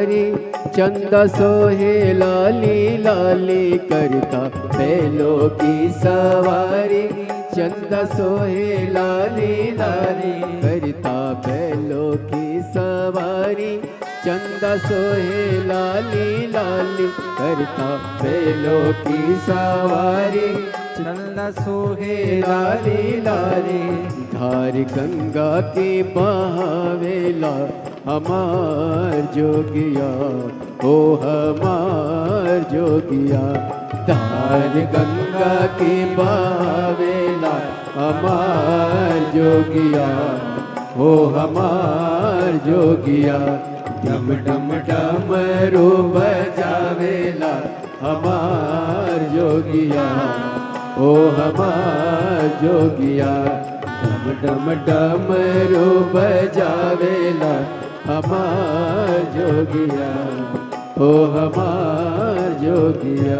सवारी चंद सोहे लाली लाली करता बैलों की सवारी चंद सोहे लाली लाली करता बैलों की सवारी चंद सोहे लाली लाली करता बैलों की सवारी चंद सोहे लाली लाली धार गंगा के बहावेला हमार जोगिया ओ हमार जोगिया धार गंगा के बहावेला हमार जोगिया ओ हमार जोगिया डम डम डमरू बजावेला हमार जोगिया ओ हमार जोगिया डम डम डमरू बजावेला हमार जोगिया ओ हमार जोगिया।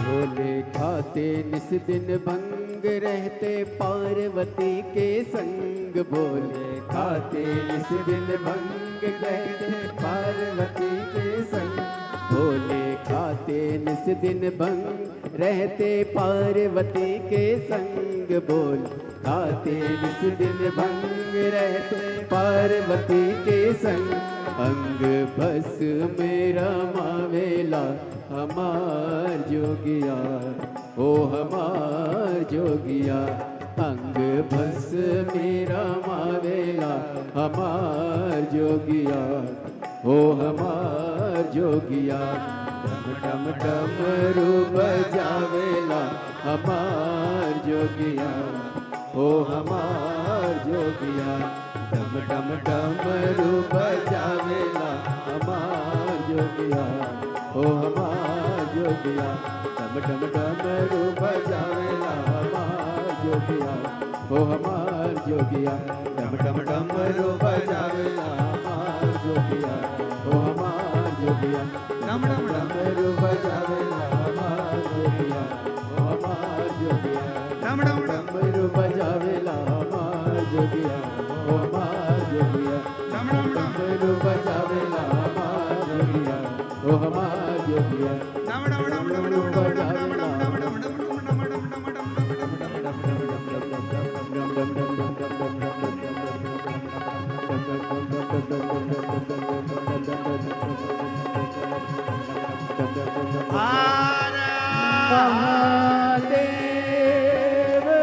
भोले खाते निस दिन भंग रहते पार्वती के संग भोले खाते निस दिन भंग रहते पार्वती के संग भोले खाते निस दिन भंग रहते पार्वती के संग बोल खाते निस दिन भंग रहते पार्वती के संग अंग बस मेरा मावेला हमार जोगिया ओ हमार जोगिया अंग बस मेरा मावेला हमार जोगिया ओ हमार जोगिया डम डम डमरू बजावेला हमार जोगिया ओ हमार जोगिया डम डम डमरू बजावेला हमार जोगिया ओ हमार जोगिया डम डम डमरू बजावेला हमार जोगिया ओ हमार जोगिया डम डम डमरू बजावेला हमार जोगिया ओ हमार जोगिया डम डम डमरू बजावेला हमार जोगिया ओ हमार जोगिया डम डम डमरू बजावेला हमार जोगिया ओ हमार जोगिया डमरू बजावेला हमार जोगिया ओ हमार जोगिया डमरू बजावेला महादेव है।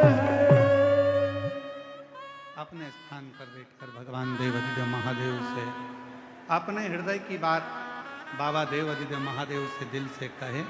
अपने स्थान पर बैठकर भगवान देवाधिदेव महादेव से अपने हृदय की बात बाबा देवाधिदेव महादेव से दिल से कहे।